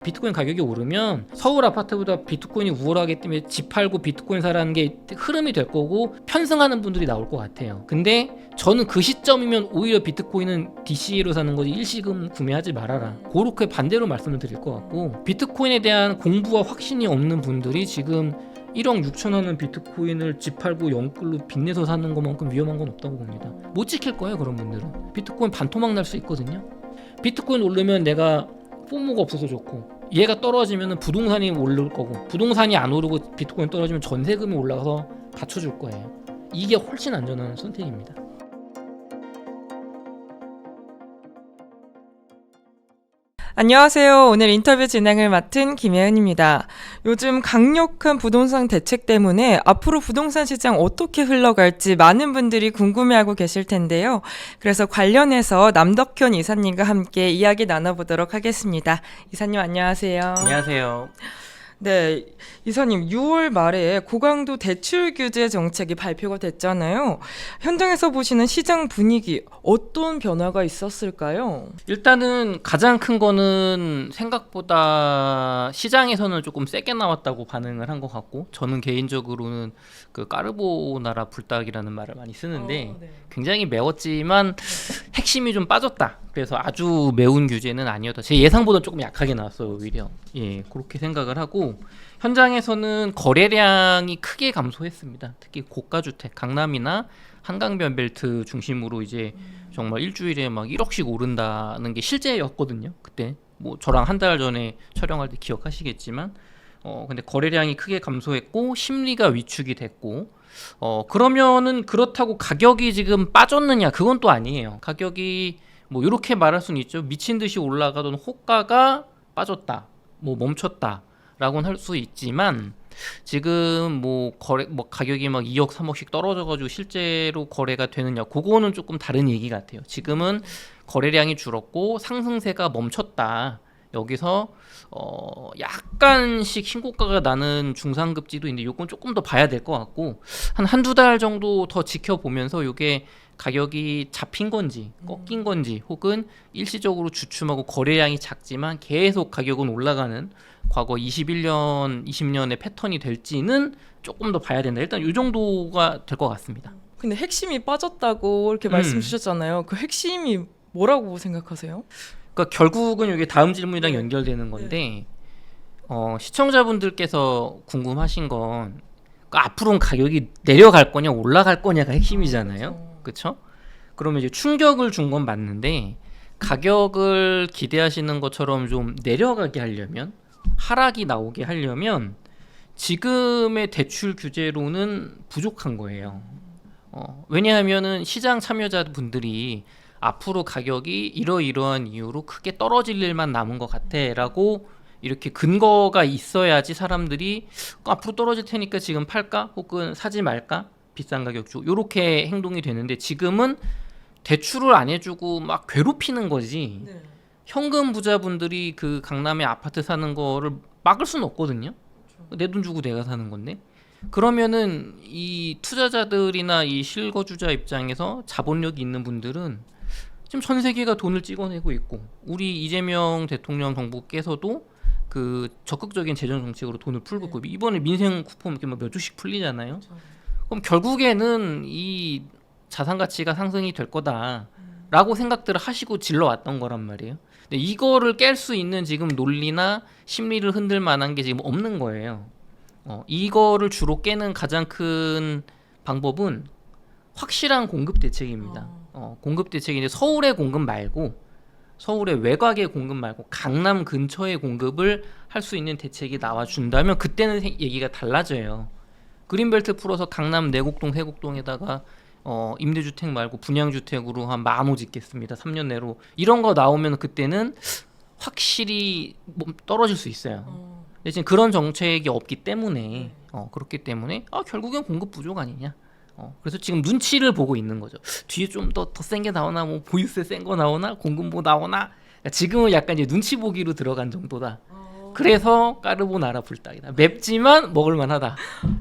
비트코인 가격이 오르면 서울 아파트보다 비트코인이 우월하기 때문에 집 팔고 비트코인 사라는 게 흐름이 될 거고 편승하는 분들이 나올 것 같아요. 근데 저는 그 시점이면 오히려 비트코인은 DCA로 사는 거지 일시금 구매하지 말아라, 그렇게 반대로 말씀을 드릴 것 같고, 비트코인에 대한 공부와 확신이 없는 분들이 지금 1억 6천 원은 비트코인을 집 팔고 영끌로 빚내서 사는 것만큼 위험한 건 없다고 봅니다. 못 지킬 거예요. 그런 분들은 비트코인 반토막 날 수 있거든요. 비트코인 오르면 내가 포모가 없어서 좋고, 얘가 떨어지면 부동산이 오를 거고, 부동산이 안 오르고 비트코인 떨어지면 전세금이 올라가서 받쳐줄 거예요. 이게 훨씬 안전한 선택입니다. 안녕하세요. 오늘 인터뷰 진행을 맡은 김혜은입니다. 요즘 강력한 부동산 대책 때문에 앞으로 부동산 시장 어떻게 흘러갈지 많은 분들이 궁금해하고 계실 텐데요. 그래서 관련해서 남덕현 이사님과 함께 이야기 나눠보도록 하겠습니다. 이사님 안녕하세요. 안녕하세요. 네, 이사님 6월 말에 고강도 대출 규제 정책이 발표가 됐잖아요. 현장에서 보시는 시장 분위기 어떤 변화가 있었을까요? 일단은 가장 큰 거는 생각보다 시장에서는 조금 세게 나왔다고 반응을 한 것 같고, 저는 개인적으로는 그 까르보나라 불닭이라는 말을 많이 쓰는데 네. 굉장히 매웠지만 핵심이 좀 빠졌다. 그래서 아주 매운 규제는 아니었다. 제 예상보다 조금 약하게 나왔어요, 오히려. 예, 그렇게 생각을 하고, 현장에서는 거래량이 크게 감소했습니다. 특히 고가주택, 강남이나 한강변 벨트 중심으로 이제 정말 일주일에 막 1억씩 오른다는 게 실제였거든요. 그때 뭐 저랑 한 달 전에 촬영할 때 기억하시겠지만, 근데 거래량이 크게 감소했고 심리가 위축이 됐고, 그러면은 그렇다고 가격이 지금 빠졌느냐? 그건 또 아니에요. 가격이 뭐 이렇게 말할 수는 있죠. 미친 듯이 올라가던 호가가 빠졌다, 뭐 멈췄다라고는 할 수 있지만, 지금 뭐 거래 뭐 가격이 막 2억 3억씩 떨어져가지고 실제로 거래가 되느냐, 그거는 조금 다른 얘기 같아요. 지금은 거래량이 줄었고 상승세가 멈췄다. 여기서 약간씩 신고가가 나는 중상급지도 있는데 요건 조금 더 봐야 될 것 같고, 한두 달 정도 더 지켜보면서 요게 가격이 잡힌 건지 꺾인 건지, 혹은 일시적으로 주춤하고 거래량이 작지만 계속 가격은 올라가는 과거 21년, 20년의 패턴이 될지는 조금 더 봐야 된다. 일단 이 정도가 될 것 같습니다. 근데 핵심이 빠졌다고 이렇게 말씀 주셨잖아요. 그 핵심이 뭐라고 생각하세요? 그러니까 결국은 이게 다음 질문이랑 연결되는 건데, 시청자분들께서 궁금하신 건 앞으로는 가격이 내려갈 거냐 올라갈 거냐가 핵심이잖아요. 그렇죠? 그러면 이제 충격을 준 건 맞는데, 가격을 기대하시는 것처럼 좀 내려가게 하려면, 하락이 나오게 하려면 지금의 대출 규제로는 부족한 거예요. 왜냐하면은 시장 참여자분들이 앞으로 가격이 이러이러한 이유로 크게 떨어질 일만 남은 것 같아라고 이렇게 근거가 있어야지 사람들이 앞으로 떨어질 테니까 지금 팔까? 혹은 사지 말까? 비싼 가격 주고 이렇게 행동이 되는데, 지금은 대출을 안 해주고 막 괴롭히는 거지. 네. 현금 부자분들이 그 강남에 아파트 사는 거를 막을 수는 없거든요. 내 돈 주고 내가 사는 건데. 그러면은 이 투자자들이나 이 실거주자 입장에서 자본력이 있는 분들은 지금 전 세계가 돈을 찍어내고 있고, 우리 이재명 대통령 정부께서도 그 적극적인 재정 정책으로 돈을 풀고 있고, 이번에 민생 쿠폰 이렇게 몇 주씩 풀리잖아요. 그럼 결국에는 이 자산 가치가 상승이 될 거다라고 생각들을 하시고 질러왔던 거란 말이에요. 근데 이거를 깰 수 있는 지금 논리나 심리를 흔들 만한 게 지금 없는 거예요. 이거를 주로 깨는 가장 큰 방법은 확실한 공급 대책입니다. 공급 대책인데 서울의 공급 말고, 서울의 외곽의 공급 말고 강남 근처의 공급을 할 수 있는 대책이 나와준다면 그때는 얘기가 달라져요. 그린벨트 풀어서 강남 내곡동 세곡동에다가 임대주택 말고 분양주택으로 한 10,000호 짓겠습니다, 3년 내로, 이런 거 나오면 그때는 확실히 떨어질 수 있어요. 근데 지금 그런 정책이 없기 때문에, 그렇기 때문에 결국엔 공급 부족 아니냐. 그래서 지금 눈치를 보고 있는 거죠. 뒤에 좀 더 센 게 나오나, 뭐 보유세 센 거 나오나, 공급 뭐 나오나. 그러니까 지금은 약간 이제 눈치 보기로 들어간 정도다. 그래서 까르보나라 불닭이다. 맵지만 먹을만하다.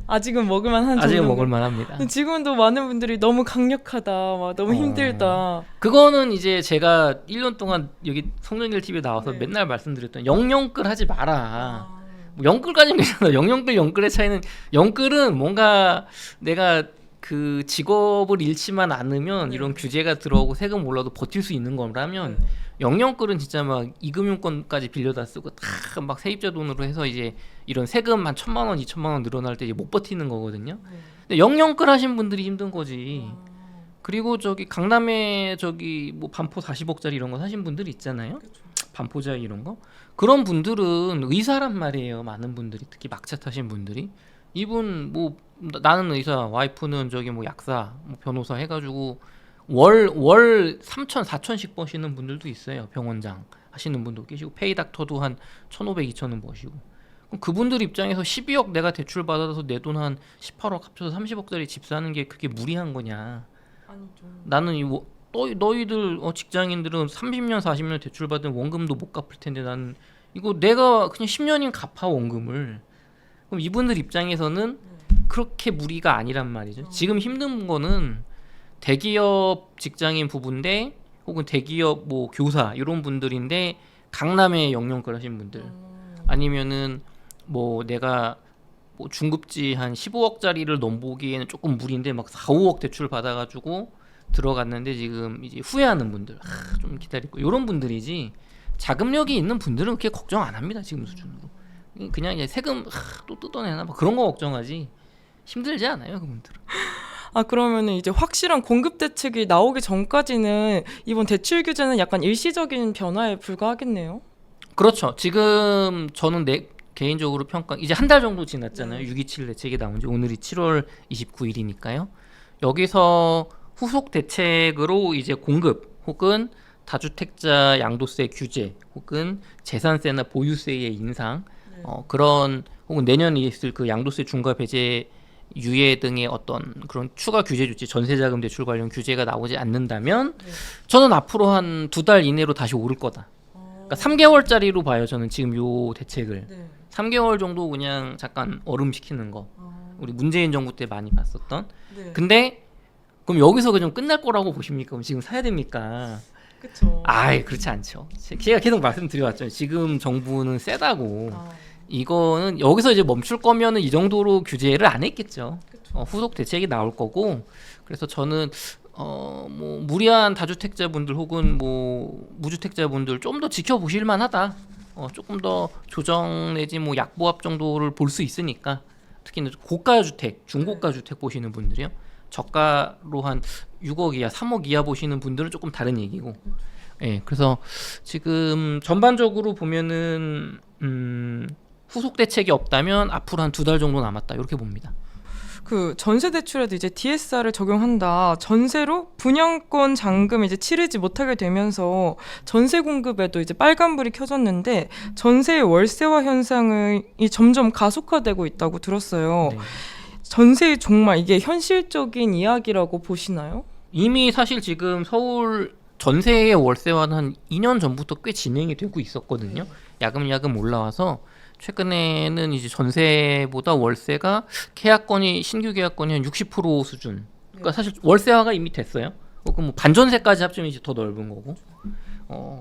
아직은 먹을만한 아직은 정도. 먹을만합니다. 지금도 많은 분들이 너무 강력하다, 막 너무 힘들다. 그거는 이제 제가 1년 동안 여기 성년일 TV에 나와서 네. 맨날 말씀드렸던 영영끌 하지 마라. 뭐 영끌까지는 괜찮아. 영영끌 영끌의 차이는 영끌은 뭔가 내가 그 직업을 잃지만 않으면 네. 이런 규제가 들어오고 세금 올라도 버틸 수 있는 거라면 영영끌은 진짜 막 이금융권까지 빌려다 쓰고 다 막 세입자 돈으로 해서 이제 이런 세금 한 1,000만 원, 2,000만 원 늘어날 때 이제 못 버티는 거거든요. 근데 영영끌 하신 분들이 힘든 거지. 그리고 저기 강남에 저기 뭐 반포 40억짜리 이런 거 사신 분들 있잖아요. 반포자 이런 거. 그런 분들은 의사란 말이에요. 많은 분들이 특히 막차 타신 분들이 이분 뭐 나는 의사, 와이프는 저기 뭐 약사, 뭐 변호사 해가지고 월 3천, 4천씩 버시는 분들도 있어요. 병원장 하시는 분도 계시고 페이닥터도 한 1,500, 2,000원 버시고. 그럼 그분들 입장에서 12억 내가 대출 받아서 내 돈 한 18억 합쳐서 30억짜리 집 사는 게 그게 무리한 거냐? 나는 너희들 직장인들은 30년 40년 대출 받은 원금도 못 갚을 텐데 나는 이거 내가 그냥 10년이면 갚아 원금을. 그럼 이분들 입장에서는 그렇게 무리가 아니란 말이죠. 지금 힘든 거는 대기업 직장인 부부인데 혹은 대기업 뭐 교사 이런 분들인데 강남에 영영끌 하신 분들 아니면은 뭐 내가 뭐 중급지 한 15억짜리를 넘보기에는 조금 무리인데 막 4, 5억 대출 받아가지고 들어갔는데 지금 이제 후회하는 분들 좀 기다리고 이런 분들이지 자금력이 있는 분들은 그렇게 걱정 안 합니다. 지금 수준으로 그냥 이제 세금 또 뜯어내나 막 그런 거 걱정하지 힘들지 않아요 그분들은. 그러면은 이제 확실한 공급 대책이 나오기 전까지는 이번 대출 규제는 약간 일시적인 변화에 불과하겠네요. 그렇죠. 지금 저는 내 개인적으로 평가 이제 한 달 정도 지났잖아요. 6.27 대책이 나온 지 오늘이 7월 29일이니까요. 여기서 후속 대책으로 이제 공급 혹은 다주택자 양도세 규제 혹은 재산세나 보유세의 인상 그런 혹은 내년에 있을 그 양도세 중과 배제 유예 등의 어떤 그런 추가 규제 조치 전세자금 대출 관련 규제가 나오지 않는다면 저는 앞으로 한 2달 이내로 다시 오를 거다. 그러니까 3개월짜리로 봐요. 저는 지금 요 대책을 3개월 정도 그냥 잠깐 얼음시키는 거 우리 문재인 정부 때 많이 봤었던. 근데 그럼 여기서 그냥 끝날 거라고 보십니까? 그럼 지금 사야 됩니까? 그렇죠. 그렇지 않죠. 제가 계속 말씀드려왔죠. 지금 정부는 세다고. 이거는 여기서 이제 멈출 거면은 이 정도로 규제를 안 했겠죠. 후속 대책이 나올 거고. 그래서 저는 뭐 무리한 다주택자분들 혹은 뭐 무주택자분들 좀 더 지켜보실 만하다. 조금 더 조정 내지 뭐 약보합 정도를 볼 수 있으니까 특히 고가 주택, 중고가 주택 보시는 분들이요. 저가로 한 6억 이하, 3억 이하 보시는 분들은 조금 다른 얘기고. 예, 그래서 지금 전반적으로 보면은 후속 대책이 없다면 앞으로 한 2달 정도 남았다 이렇게 봅니다. 그 전세 대출에도 이제 DSR을 적용한다. 전세로 분양권 잔금 이제 치르지 못하게 되면서 전세 공급에도 이제 빨간불이 켜졌는데 전세의 월세화 현상이 점점 가속화되고 있다고 들었어요. 네. 전세 정말 이게 현실적인 이야기라고 보시나요? 이미 사실 지금 서울 전세의 월세화는 한 2년 전부터 꽤 진행이 되고 있었거든요. 야금야금 올라와서 최근에는 이제 전세보다 월세가 계약건이 신규 계약건이 한 60% 수준. 그러니까 사실 월세화가 이미 됐어요. 그럼 뭐 반전세까지 합치면 이제 더 넓은 거고.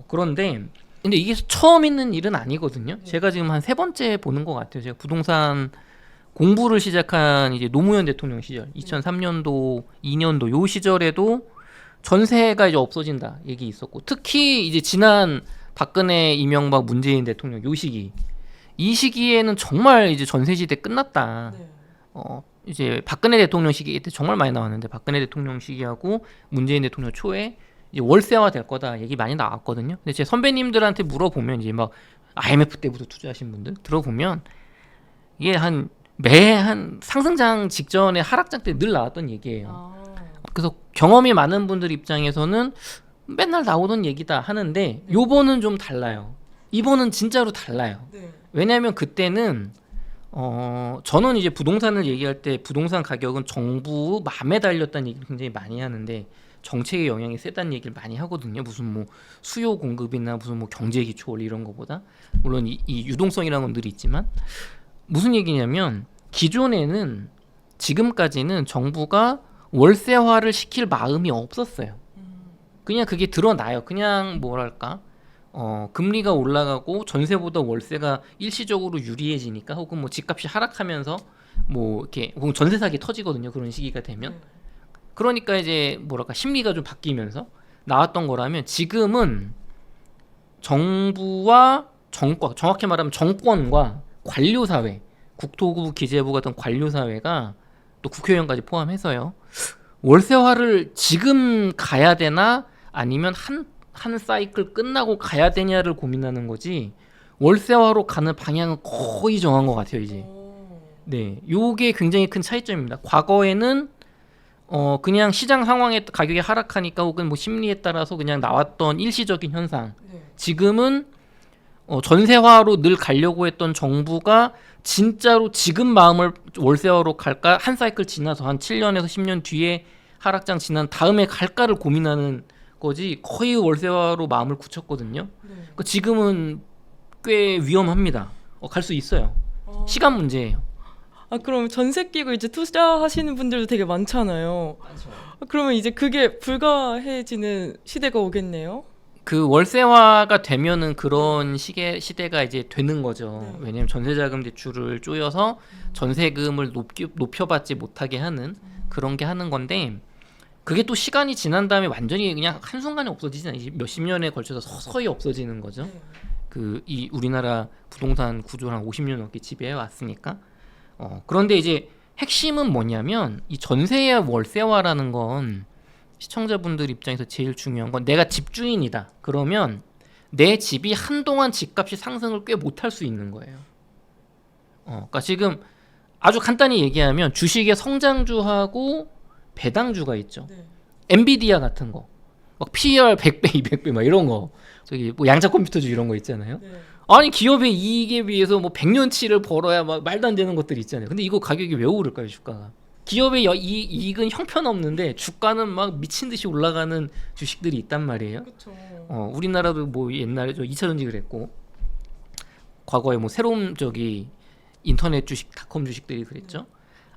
그런데 근데 이게 처음 있는 일은 아니거든요. 제가 지금 한 3번째 보는 것 같아요. 제가 부동산 공부를 시작한 이제 노무현 대통령 시절 2003년도, 2년도 요 시절에도 전세가 이제 없어진다 얘기 있었고 특히 이제 지난 박근혜, 이명박, 문재인 대통령 요 시기 이 시기에는 정말 이제 전세 시대 끝났다. 이제 박근혜 대통령 시기 때 정말 많이 나왔는데 박근혜 대통령 시기하고 문재인 대통령 초에 이제 월세화 될 거다 얘기 많이 나왔거든요. 근데 제 선배님들한테 물어보면 이제 막 IMF 때부터 투자하신 분들 들어보면 이게 한 상승장 직전에 하락장 때 늘 나왔던 얘기예요. 그래서 경험이 많은 분들 입장에서는 맨날 나오던 얘기다 하는데 요번은 좀 달라요. 이번은 진짜로 달라요. 왜냐하면 그때는 저는 이제 부동산을 얘기할 때 부동산 가격은 정부 맘에 달렸다는 얘기를 굉장히 많이 하는데 정책의 영향이 세다는 얘기를 많이 하거든요. 무슨 뭐 수요 공급이나 무슨 뭐 경제 기초 원리 이런 거보다 물론 이 유동성이라는 건 늘 있지만 무슨 얘기냐면 기존에는 지금까지는 정부가 월세화를 시킬 마음이 없었어요. 그냥 그게 드러나요. 그냥 뭐랄까 금리가 올라가고 전세보다 월세가 일시적으로 유리해지니까 혹은 뭐 집값이 하락하면서 뭐 이렇게 혹은 전세 사기 터지거든요. 그런 시기가 되면 그러니까 이제 뭐랄까 심리가 좀 바뀌면서 나왔던 거라면 지금은 정부와 정권 정확히 말하면 정권과 관료사회 국토부 기재부 같은 관료사회가 또 국회의원까지 포함해서요 월세화를 지금 가야 되나 아니면 한 사이클 끝나고 가야 되냐를 고민하는 거지 월세화로 가는 방향은 거의 정한 것 같아요 이제. 네, 요게 굉장히 큰 차이점입니다. 과거에는 그냥 시장 상황에 가격이 하락하니까 혹은 뭐 심리에 따라서 그냥 나왔던 일시적인 현상. 지금은 전세화로 늘 가려고 했던 정부가 진짜로 지금 마음을 월세화로 갈까 한 사이클 지나서 한 7년에서 10년 뒤에 하락장 지난 다음에 갈까를 고민하는 거지 거의 월세화로 마음을 굳혔거든요. 그러니까 지금은 꽤 위험합니다. 갈 수 있어요. 시간 문제예요. 아, 그럼 전세 끼고 이제 투자하시는 분들도 되게 많잖아요. 그러면 이제 그게 불가해지는 시대가 오겠네요. 그 월세화가 되면은 그런 시대가 이제 되는 거죠. 왜냐면 전세자금 대출을 쪼여서 전세금을 높여받지 못하게 하는 그런 게 하는 건데 그게 또 시간이 지난 다음에 완전히 그냥 한순간에 없어지지 않아요. 몇십 년에 걸쳐서 서서히 없어지는 거죠. 이 우리나라 부동산 구조를 한 50년 넘게 지배해 왔으니까. 그런데 이제 핵심은 뭐냐면 이 전세와 월세화라는 건 시청자분들 입장에서 제일 중요한 건 내가 집주인이다. 그러면 내 집이 한동안 집값이 상승을 꽤 못할 수 있는 거예요. 그러니까 지금 아주 간단히 얘기하면 주식의 성장주하고 배당주가 있죠. 엔비디아 같은 거, 막 PER 100배, 200배 막 이런 거, 저기 뭐 양자 컴퓨터주 이런 거 있잖아요. 아니 기업의 이익에 비해서 뭐 100년치를 벌어야 막 말도 안 되는 것들이 있잖아요. 근데 이거 가격이 왜 오를까요, 주가가? 기업의 이익은 형편없는데 주가는 막 미친 듯이 올라가는 주식들이 있단 말이에요. 그렇죠. 우리나라도 뭐 옛날에 2차전지 그랬고 과거에 뭐 새로운 인터넷 주식, 닷컴 주식들이 그랬죠.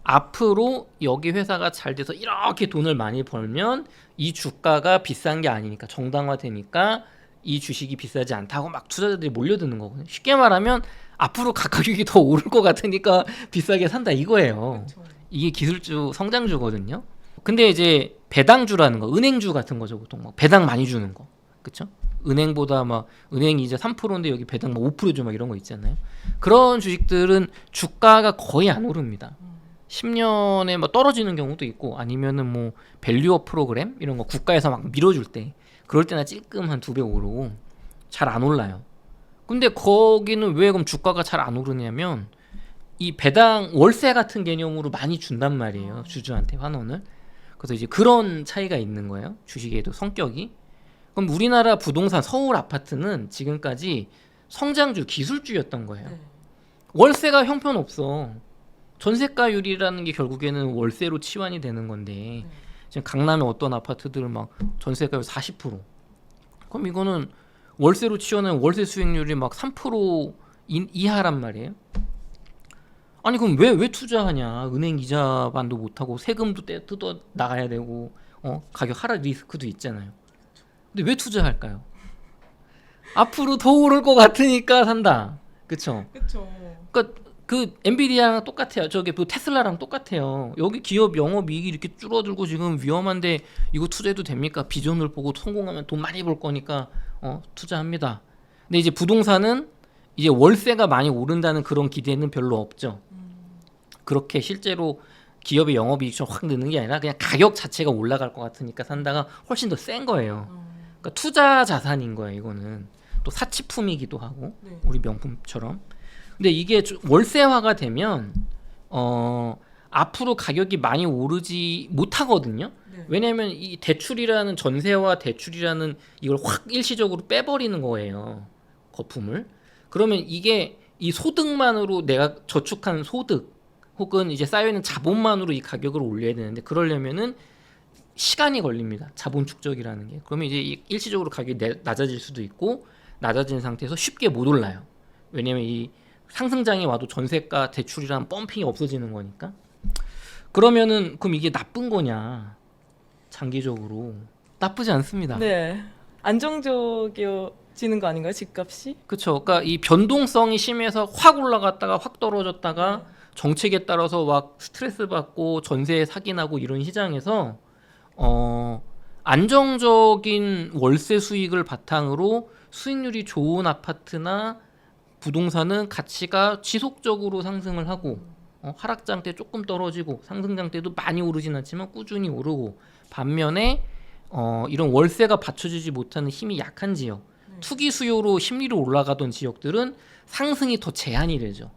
앞으로 여기 회사가 잘 돼서 이렇게 돈을 많이 벌면 이 주가가 비싼 게 아니니까 정당화되니까 이 주식이 비싸지 않다고 막 투자자들이 몰려드는 거거든요. 쉽게 말하면 앞으로 가격이 더 오를 것 같으니까 비싸게 산다 이거예요. 이게 기술주 성장주거든요. 근데 이제 배당주라는 거, 은행주 같은 거죠. 보통 막 배당 많이 주는 거, 그렇죠? 은행보다 막 은행 이자 3%인데 여기 배당 막 5%줘 막 이런 거 있잖아요. 그런 주식들은 주가가 거의 안 오릅니다. 10년에 뭐 떨어지는 경우도 있고 아니면은 뭐 밸류업 프로그램 이런 거 국가에서 막 밀어줄 때 그럴 때나 찔끔 한 2배 오르고 잘 안 올라요. 근데 거기는 왜 그럼 주가가 잘 안 오르냐면 이 배당 월세 같은 개념으로 많이 준단 말이에요. 주주한테 환원을. 그래서 이제 그런 차이가 있는 거예요. 주식에도 성격이. 그럼 우리나라 부동산 서울 아파트는 지금까지 성장주 기술주였던 거예요. 월세가 형편없어. 전세가율이라는 게 결국에는 월세로 치환이 되는 건데 지금 강남에 어떤 아파트들 막 전세가율 40%. 그럼 이거는 월세로 치환한 월세 수익률이 막 3% 이하란 말이에요. 아니 그럼 왜 투자하냐? 은행 이자 반도 못하고 세금도 뜯어 나가야 되고 가격 하락 리스크도 있잖아요. 근데 왜 투자할까요? 앞으로 더 오를 것 같으니까 산다. 그쵸? 그러니까 그 엔비디아랑 똑같아요. 저기 그 테슬라랑 똑같아요. 여기 기업 영업이익이 이렇게 줄어들고 지금 위험한데 이거 투자해도 됩니까? 비전을 보고 성공하면 돈 많이 벌 거니까 투자합니다. 근데 이제 부동산은 이제 월세가 많이 오른다는 그런 기대는 별로 없죠. 그렇게 실제로 기업의 영업이익이 좀 확 느는 게 아니라 그냥 가격 자체가 올라갈 것 같으니까 산다가 훨씬 더 센 거예요. 그러니까 투자 자산인 거예요. 이거는 또 사치품이기도 하고 우리 명품처럼. 근데 이게 월세화가 되면 앞으로 가격이 많이 오르지 못하거든요. 왜냐하면 이 대출이라는 전세와 대출이라는 이걸 확 일시적으로 빼버리는 거예요. 거품을. 그러면 이게 이 소득만으로 내가 저축한 소득 혹은 이제 쌓여있는 자본만으로 이 가격을 올려야 되는데 그러려면은 시간이 걸립니다. 자본 축적이라는 게. 그러면 이제 일시적으로 가격이 낮아질 수도 있고 낮아진 상태에서 쉽게 못 올라요. 왜냐면 이 상승장이 와도 전세가 대출이란 펌핑이 없어지는 거니까. 그러면은 그럼 이게 나쁜 거냐? 장기적으로 나쁘지 않습니다. 네. 안정적이어지는 거 아닌가요? 집값이? 그렇죠. 그러니까 이 변동성이 심해서 확 올라갔다가 확 떨어졌다가 정책에 따라서 막 스트레스 받고 전세 사기나고 이런 시장에서 안정적인 월세 수익을 바탕으로 수익률이 좋은 아파트나 부동산은 가치가 지속적으로 상승을 하고 하락장 때 조금 떨어지고 상승장 때도 많이 오르진 않지만 꾸준히 오르고 반면에 이런 월세가 받쳐주지 못하는 힘이 약한 지역 투기 수요로 심리로 올라가던 지역들은 상승이 더 제한이 되죠.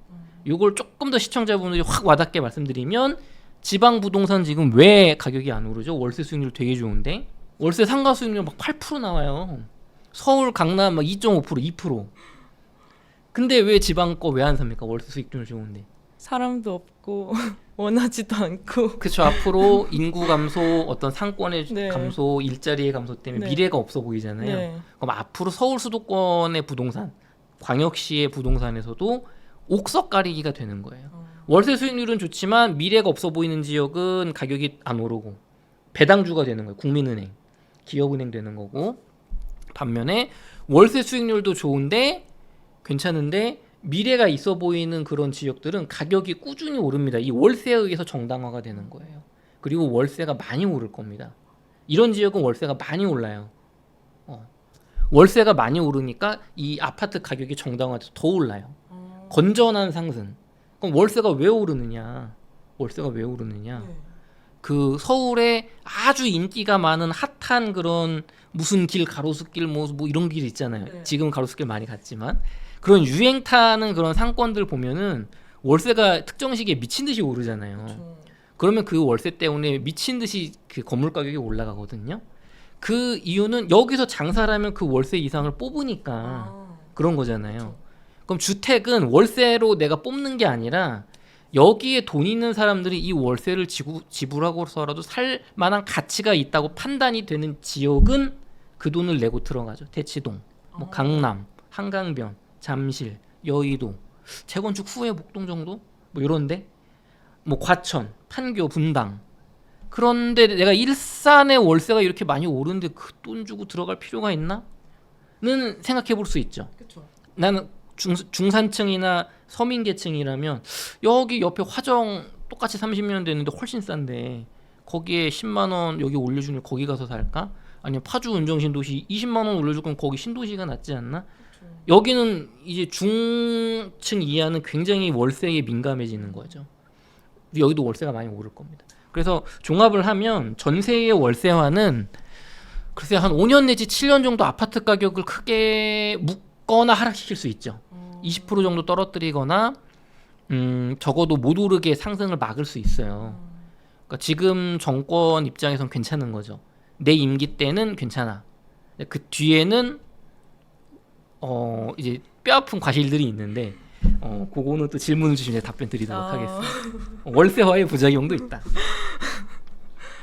요걸 조금 더 시청자분들이 확 와닿게 말씀드리면 지방 부동산 지금 왜 가격이 안 오르죠? 월세 수익률 되게 좋은데 월세 상가 수익률 막 8% 나와요. 서울 강남 막 2.5% 2%. 근데 왜 지방 거 왜 안 삽니까? 월세 수익률 좋은데. 사람도 없고 원하지도 않고. 그렇죠. 앞으로 인구 감소, 어떤 상권의 네. 감소, 일자리의 감소 때문에 네. 미래가 없어 보이잖아요. 네. 그럼 앞으로 서울 수도권의 부동산, 광역시의 부동산에서도 옥석 가리기가 되는 거예요. 월세 수익률은 좋지만 미래가 없어 보이는 지역은 가격이 안 오르고 배당주가 되는 거예요. 국민은행, 기업은행 되는 거고 반면에 월세 수익률도 좋은데 괜찮은데 미래가 있어 보이는 그런 지역들은 가격이 꾸준히 오릅니다. 이 월세에 의해서 정당화가 되는 거예요. 그리고 월세가 많이 오를 겁니다. 이런 지역은 월세가 많이 올라요. 월세가 많이 오르니까 이 아파트 가격이 정당화돼서 더 올라요. 건전한 상승. 그럼 월세가 왜 오르느냐? 월세가 왜 오르느냐? 그 서울에 아주 인기가 많은 핫한 그런 무슨 길 가로수길 뭐 이런 길 있잖아요. 네. 지금 가로수길 많이 갔지만 그런 유행 타는 그런 상권들 보면은 월세가 특정 시기에 미친 듯이 오르잖아요. 그러면 그 월세 때문에 미친 듯이 그 건물 가격이 올라가거든요. 그 이유는 여기서 장사를 하면 그 월세 이상을 뽑으니까 그런 거잖아요. 그럼 주택은 월세로 내가 뽑는 게 아니라 여기에 돈 있는 사람들이 이 월세를 지불하고서라도 살 만한 가치가 있다고 판단이 되는 지역은 그 돈을 내고 들어가죠. 대치동, 뭐 강남, 한강변, 잠실, 여의도, 재건축 후에 목동 정도? 뭐 이런데 뭐 과천, 판교, 분당. 그런데 내가 일산의 월세가 이렇게 많이 오르는데 그 돈 주고 들어갈 필요가 있나? 는 생각해 볼 수 있죠. 그렇죠. 나는 중산층이나 서민계층이라면 여기 옆에 화정 똑같이 30년 됐는데 훨씬 싼데 거기에 10만 원 여기 올려주면 거기 가서 살까? 아니면 파주 은정신도시 20만 원 올려줄 거면 거기 신도시가 낫지 않나? 여기는 이제 중층 이하는 굉장히 월세에 민감해지는 거죠. 여기도 월세가 많이 오를 겁니다. 그래서 종합을 하면 전세의 월세화는 글쎄 한 5년 내지 7년 정도 아파트 가격을 크게 묶거나 하락시킬 수 있죠. 20% 정도 떨어뜨리거나 적어도 못 오르게 상승을 막을 수 있어요. 그러니까 지금 정권 입장에선 괜찮은 거죠. 내 임기 때는 괜찮아. 그 뒤에는 이제 뼈아픈 과실들이 있는데 그거는 또 질문을 주시면 답변 드리도록 하겠습니다. 월세화의 부작용도 있다.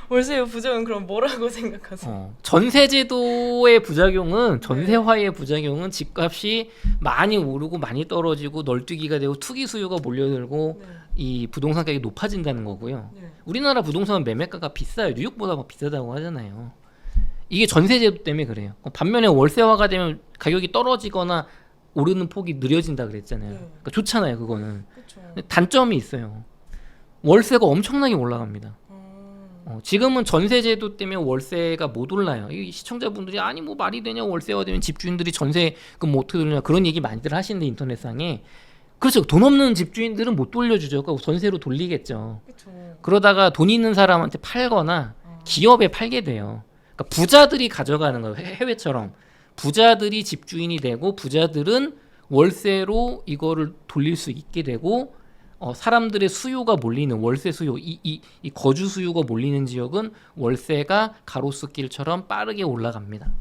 월세 부작용 그럼 뭐라고 생각하세요? 전세제도의 부작용은 전세화의 부작용은 집값이 많이 오르고 많이 떨어지고 널뛰기가 되고 투기 수요가 몰려들고 이 부동산 가격이 높아진다는 거고요. 우리나라 부동산은 매매가가 비싸요. 뉴욕보다 더 비싸다고 하잖아요. 이게 전세제도 때문에 그래요. 반면에 월세화가 되면 가격이 떨어지거나 오르는 폭이 느려진다 그랬잖아요. 그러니까 좋잖아요, 그거는. 근데 단점이 있어요. 월세가 엄청나게 올라갑니다. 지금은 전세제도 때문에 월세가 못 올라요. 이 시청자분들이 아니 뭐 말이 되냐 월세화 되면 집주인들이 전세금 뭐 어떻게 돌리냐 그런 얘기 많이들 하시는데 인터넷상에 그렇죠. 돈 없는 집주인들은 못 돌려주죠. 그러니까 전세로 돌리겠죠. 그러다가 돈 있는 사람한테 팔거나 기업에 팔게 돼요. 그러니까 부자들이 가져가는 거예요. 해외처럼 부자들이 집주인이 되고 부자들은 월세로 이거를 돌릴 수 있게 되고 사람들의 수요가 몰리는 월세 수요, 이 거주 수요가 몰리는 지역은 월세가 가로수길처럼 빠르게 올라갑니다.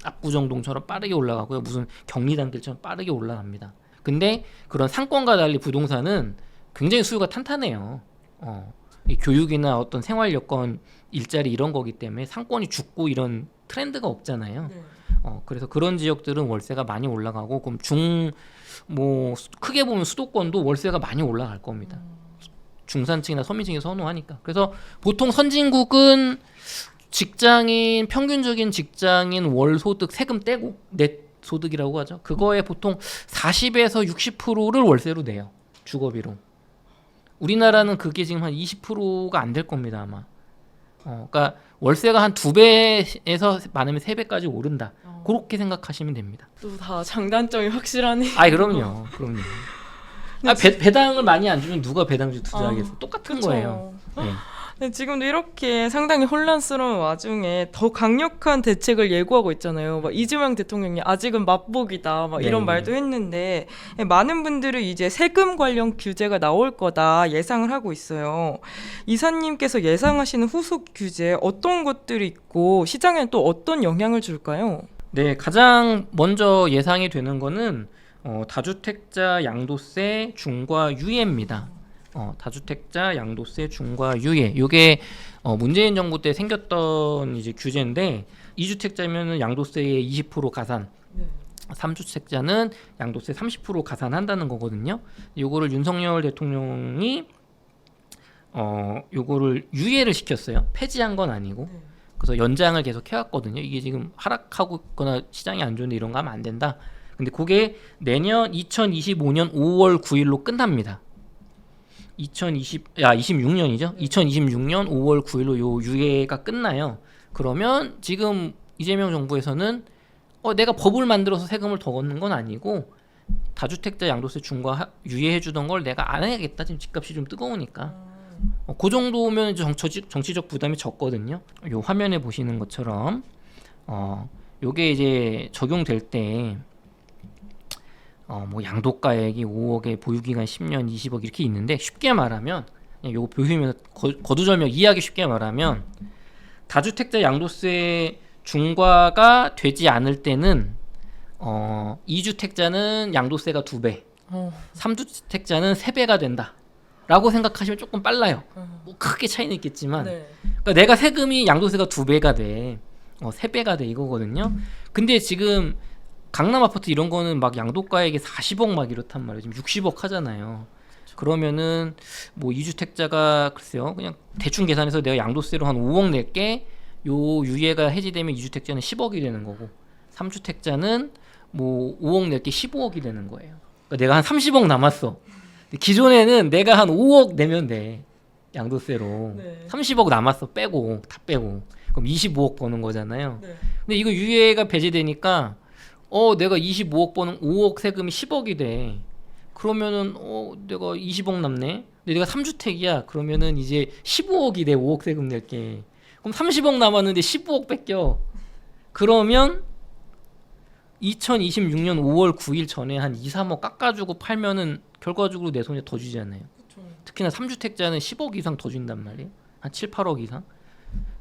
압구정동처럼 빠르게 올라가고요. 무슨 경리단길처럼 빠르게 올라갑니다. 근데 그런 상권과 달리 부동산은 굉장히 수요가 탄탄해요. 이 교육이나 어떤 생활 여건, 일자리 이런 거기 때문에 상권이 죽고 이런 트렌드가 없잖아요. 네. 그래서 그런 지역들은 월세가 많이 올라가고, 그럼 크게 보면 수도권도 월세가 많이 올라갈 겁니다. 중산층이나 서민층이 선호하니까. 그래서 보통 선진국은 평균적인 직장인 월 소득 세금 떼고 넷 소득이라고 하죠. 그거에 보통 40에서 60%를 월세로 내요. 주거비로. 우리나라는 그게 지금 한 20%가 안 될 겁니다, 아마. 그러니까 월세가 한 2배에서 많으면 3배까지 오른다. 그렇게 생각하시면 됩니다. 또 다 장단점이 확실하네. 그럼요. 배당을 많이 안 주면 누가 배당주 투자하겠어? 똑같은 그쵸. 거예요. 네. 네, 지금도 이렇게 상당히 혼란스러운 와중에 더 강력한 대책을 예고하고 있잖아요. 막 이재명 대통령이 아직은 맛보기다 막 이런 네. 말도 했는데 많은 분들이 이제 세금 관련 규제가 나올 거다 예상을 하고 있어요. 이사님께서 예상하시는 후속 규제 어떤 것들이 있고 시장에는 또 어떤 영향을 줄까요? 네, 가장 먼저 예상이 되는 거는 다주택자 양도세 중과 유예입니다. 다주택자 양도세 중과 유예. 요게 문재인 정부 때 생겼던 이제 규제인데 2주택자면은 양도세의 20% 가산, 3주택자는 양도세 30% 가산한다는 거거든요. 요거를 윤석열 대통령이 요거를 유예를 시켰어요. 폐지한 건 아니고. 그래서 연장을 계속 해왔거든요. 이게 지금 하락하고 있거나 시장이 안 좋은데 이런 거 하면 안 된다. 근데 그게 내년 2025년 5월 9일로 끝납니다. 26년이죠. 2026년 5월 9일로 요 유예가 끝나요. 그러면 지금 이재명 정부에서는 내가 법을 만들어서 세금을 더 걷는 건 아니고 다주택자 양도세 중과 유예해 주던 걸 내가 안 해야겠다. 지금 집값이 좀 뜨거우니까. 그 정도면 정치적 부담이 적거든요. 요 화면에 보시는 것처럼 요게 이제 적용될 때 뭐 양도가액이 5억에 보유기간 10년, 20억 이렇게 있는데 쉽게 말하면 그냥 요거 보시면 거두절미하고 이해하기 쉽게 말하면 다주택자 양도세 중과가 되지 않을 때는 2주택자는 양도세가 2배, 3주택자는 3배가 된다. 라고 생각하시면 조금 빨라요. 뭐 크게 차이는 있겠지만 그러니까 내가 세금이 양도세가 2배가 돼. 3배가 돼 이거거든요. 근데 지금 강남 아파트 이런 거는 막 양도가액이 40억 막 이렇단 말이에요. 지금 60억 하잖아요. 그러면은 뭐 2주택자가 글쎄요. 그냥 대충 계산해서 내가 양도세로 한 5억 낼게. 요 유예가 해지되면 2주택자는 10억이 되는 거고 3주택자는 뭐 5억 낼게 15억이 되는 거예요. 그러니까 내가 한 30억 남았어. 기존에는 내가 한 5억 내면 돼. 양도세로. 30억 남았어. 다 빼고. 그럼 25억 버는 거잖아요. 근데 이거 유예가 배제되니까 내가 25억 버는 5억 세금이 10억이 돼. 그러면은 내가 20억 남네. 근데 내가 3주택이야. 그러면은 이제 15억이 돼. 5억 세금 낼게. 그럼 30억 남았는데 15억 뺏겨. 그러면 2026년 5월 9일 전에 한 2, 3억 깎아주고 팔면은 결과적으로 내 손에 더 주잖아요. 특히나 3주택자는 10억 이상 더 준단 말이에요. 한 7, 8억 이상.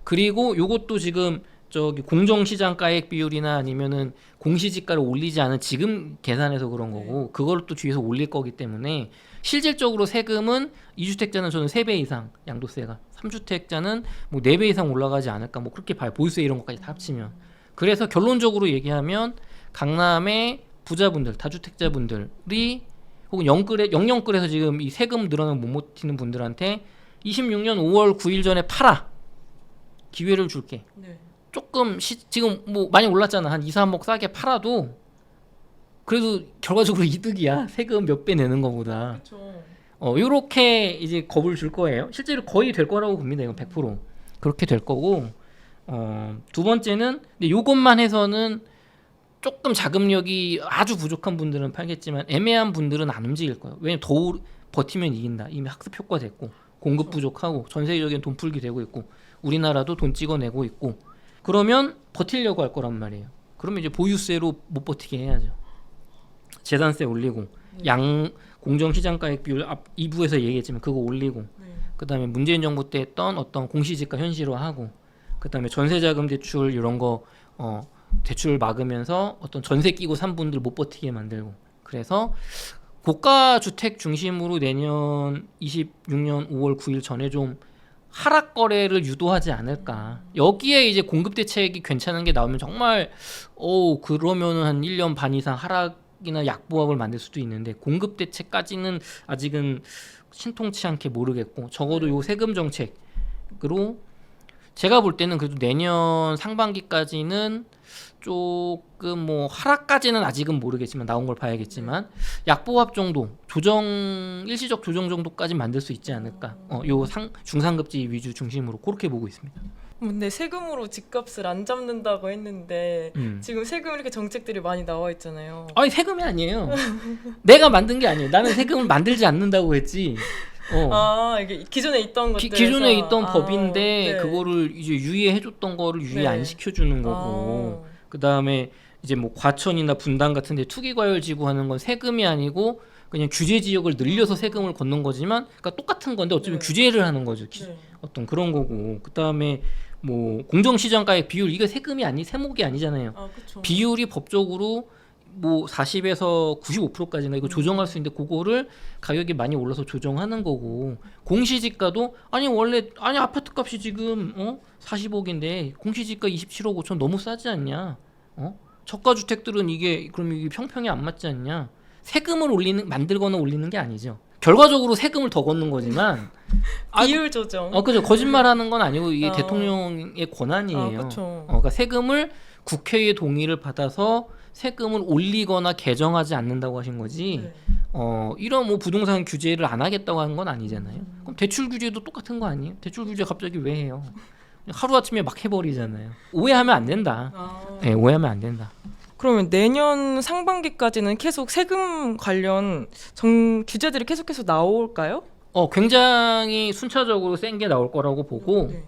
그리고 요것도 지금 저기 공정시장가액 비율이나 아니면은 공시지가를 올리지 않은 지금 계산해서 그런 거고 그걸 또 뒤에서 올릴 거기 때문에 실질적으로 세금은 2주택자는 저는 3배 이상 양도세가 3주택자는 뭐 4배 이상 올라가지 않을까 뭐 그렇게 봐요. 보유세 이런 것까지 다 합치면. 그래서 결론적으로 얘기하면 강남의 부자분들 다주택자분들이 혹은 영영끌에서 지금 이 세금 늘어나면 못 버티는 분들한테 26년 5월 9일 전에 팔아. 기회를 줄게. 조금 지금 뭐 많이 올랐잖아. 한 2, 3억 싸게 팔아도 그래도 결과적으로 이득이야. 세금 몇 배 내는 것보다. 요렇게 이제 겁을 줄 거예요. 실제로 거의 될 거라고 봅니다. 이건 100%. 그렇게 될 거고. 두 번째는 근데 요것만 해서는 조금 자금력이 아주 부족한 분들은 팔겠지만 애매한 분들은 안 움직일 거예요. 왜냐면 더 버티면 이긴다. 이미 학습 효과 됐고 공급 부족하고 전 세계적인 돈 풀기 되고 있고 우리나라도 돈 찍어내고 있고 그러면 버티려고 할 거란 말이에요. 그러면 이제 보유세로 못 버티게 해야죠. 재산세 올리고 공정시장가액 비율 2부에서 얘기했지만 그거 올리고 그다음에 문재인 정부 때 했던 어떤 공시지가 현실화하고 그다음에 전세자금 대출 이런 거 대출 막으면서 어떤 전세 끼고 산 분들 못 버티게 만들고 그래서 고가 주택 중심으로 내년 26년 5월 9일 전에 좀 하락 거래를 유도하지 않을까. 여기에 이제 공급 대책이 괜찮은 게 나오면 정말 그러면은 한 1년 반 이상 하락이나 약보합을 만들 수도 있는데 공급 대책까지는 아직은 신통치 않게 모르겠고 적어도 요 세금 정책으로 제가 볼 때는 그래도 내년 상반기까지는 조금 뭐 하락까지는 아직은 모르겠지만 나온 걸 봐야겠지만 약보합 정도 일시적 조정 정도까지 만들 수 있지 않을까. 요 중상급지 위주 중심으로 그렇게 보고 있습니다. 근데 세금으로 집값을 안 잡는다고 했는데 지금 세금 이렇게 정책들이 많이 나와 있잖아요. 아니 세금이 아니에요. 내가 만든 게 아니에요. 나는 세금을 만들지 않는다고 했지. 이게 기존에 있던 것들 기존에 있던 법인데 네. 그거를 이제 유예해줬던 거를 유예 네. 안 시켜주는 거고 그 다음에 이제 뭐 과천이나 분당 같은데 투기과열 지구하는 건 세금이 아니고 그냥 규제 지역을 늘려서 세금을 걷는 거지만 그러니까 똑같은 건데 어쩌면 네. 규제를 하는 거죠. 네. 어떤 그런 거고 그 다음에 뭐 공정시장가액 비율 이거 세금이 세목이 아니잖아요. 그쵸. 비율이 법적으로 뭐 40에서 95%까지인가 이거 조정할 수 있는데 그거를 가격이 많이 올라서 조정하는 거고 공시지가도 원래 아파트 값이 지금 40억인데 공시지가 27억 5천 너무 싸지 않냐? 저가 주택들은 그럼 이게 평평이 안 맞지 않냐? 세금을 만들거나 올리는 게 아니죠. 결과적으로 세금을 더 걷는 거지만 비율 조정. 그죠. 거짓말하는 건 아니고 이게 대통령의 권한이에요. 그쵸. 그러니까 세금을 국회의 동의를 받아서 세금을 올리거나 개정하지 않는다고 하신 거지. 네. 이런 뭐 부동산 규제를 안 하겠다고 하는 건 아니잖아요. 그럼 대출 규제도 똑같은 거 아니에요? 대출 규제 갑자기 왜 해요? 하루 아침에 막 해버리잖아요. 오해하면 안 된다. 네, 오해하면 안 된다. 그러면 내년 상반기까지는 계속 세금 관련 규제들이 계속해서 나올까요? 굉장히 순차적으로 센 게 나올 거라고 보고 네.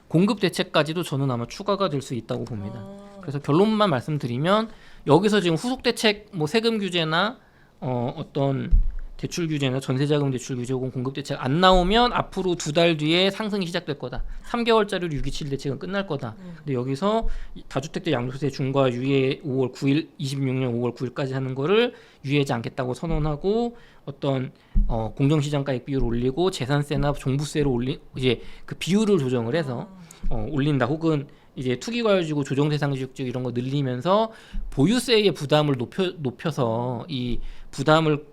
공급 대책까지도 저는 아마 추가가 될 수 있다고 봅니다. 그래서 결론만 말씀드리면 여기서 지금 후속 대책 뭐 세금 규제나 어떤 대출 규제나 전세자금 대출 규제 혹은 공급 대책 안 나오면 앞으로 2달 뒤에 상승이 시작될 거다. 3개월짜리로 627 대책은 끝날 거다. 근데 여기서 다주택자 양도세 중과 유예 5월 9일 26년 5월 9일까지 하는 거를 유예하지 않겠다고 선언하고 어떤 공정시장가액 비율을 올리고 재산세나 종부세를 이제 그 비율을 조정을 해서 올린다. 혹은 이제 투기과열지구 조정대상지역 이런 거 늘리면서 보유세의 부담을 높여서 이 부담을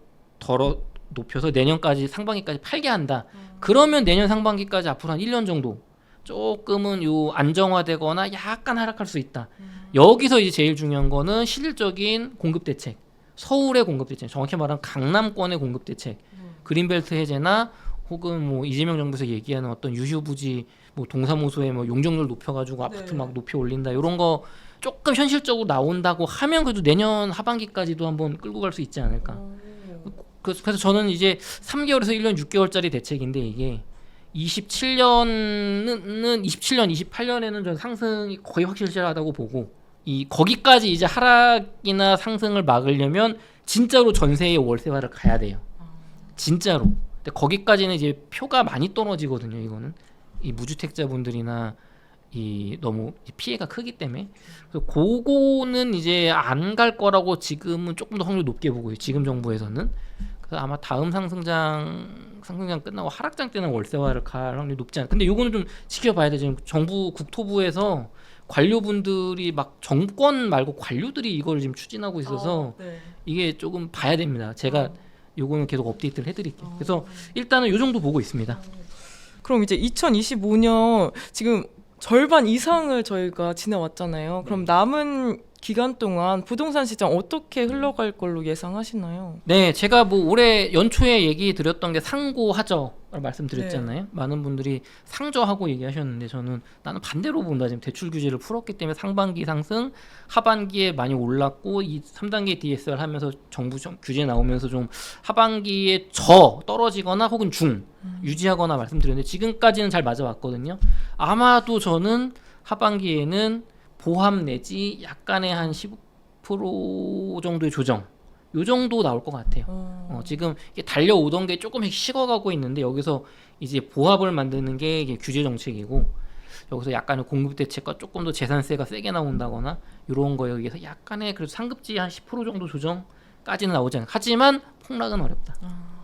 높여서 내년까지 상반기까지 팔게 한다. 그러면 내년 상반기까지 앞으로 한 1년 정도 조금은 요 안정화되거나 약간 하락할 수 있다. 여기서 이제 제일 중요한 거는 실질적인 공급 대책. 서울의 공급 대책, 정확히 말하면 강남권의 공급 대책. 그린벨트 해제나 혹은 뭐 이재명 정부에서 얘기하는 어떤 유휴부지 뭐 동사무소에 뭐 용적률 높여가지고 아파트 막 높여 올린다 이런 거 조금 현실적으로 나온다고 하면 그래도 내년 하반기까지도 한번 끌고 갈 수 있지 않을까. 그래서 저는 이제 3개월에서 1년 6개월짜리 대책인데 이게 27년, 28년에는 전 상승이 거의 확실하다고 보고 거기까지 이제 하락이나 상승을 막으려면 진짜로 전세의 월세화를 가야 돼요. 진짜로. 근데 거기까지는 이제 표가 많이 떨어지거든요. 이거는 이 무주택자분들이나 너무 피해가 크기 때문에 그래서 그거는 이제 안 갈 거라고 지금은 조금 더 확률 높게 보고요. 지금 정부에서는 그래서 아마 다음 상승장 끝나고 하락장 때는 월세화를 갈 확률이 높지 않아. 근데 요거는 좀 지켜봐야 돼. 지금 정부 국토부에서 관료분들이 막 정권 말고 관료들이 이걸 지금 추진하고 있어서 이게 조금 봐야 됩니다. 제가 요거는 계속 업데이트를 해드릴게요. 그래서 일단은 요 정도 보고 있습니다. 그럼 이제 2025년 지금 절반 이상을 저희가 지나왔잖아요. 그럼 남은 기간 동안 부동산 시장 어떻게 흘러갈 걸로 예상하시나요? 네, 제가 뭐 올해 연초에 얘기 드렸던 게 상고하저라고 말씀드렸잖아요. 많은 분들이 상저하고 얘기하셨는데 저는 나는 반대로 본다. 지금 대출 규제를 풀었기 때문에 상반기 상승, 하반기에 많이 올랐고 이 3단계 DSR 하면서 정부 규제 나오면서 좀 하반기에 떨어지거나 혹은 유지하거나 말씀드렸는데 지금까지는 잘 맞아왔거든요. 아마도 저는 하반기에는 보합 내지 약간의 한 15% 정도의 조정 요 정도 나올 것 같아요. 지금 이게 달려오던 게 조금씩 식어가고 있는데 여기서 이제 보합을 만드는 게 이게 규제 정책이고 여기서 약간의 공급 대책과 조금 더 재산세가 세게 나온다거나 이런 거에 의해서 약간의 그래도 상급지 한 10% 정도 조정까지는 나오지 않아요. 하지만 폭락은 어렵다.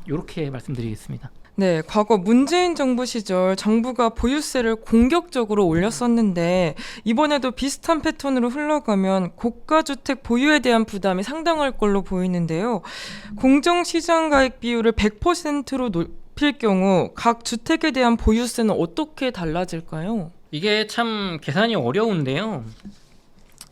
이렇게 말씀드리겠습니다. 네, 과거 문재인 정부 시절 정부가 보유세를 공격적으로 올렸었는데 이번에도 비슷한 패턴으로 흘러가면 고가주택 보유에 대한 부담이 상당할 걸로 보이는데요. 공정시장가액 비율을 100%로 높일 경우 각 주택에 대한 보유세는 어떻게 달라질까요? 이게 참 계산이 어려운데요.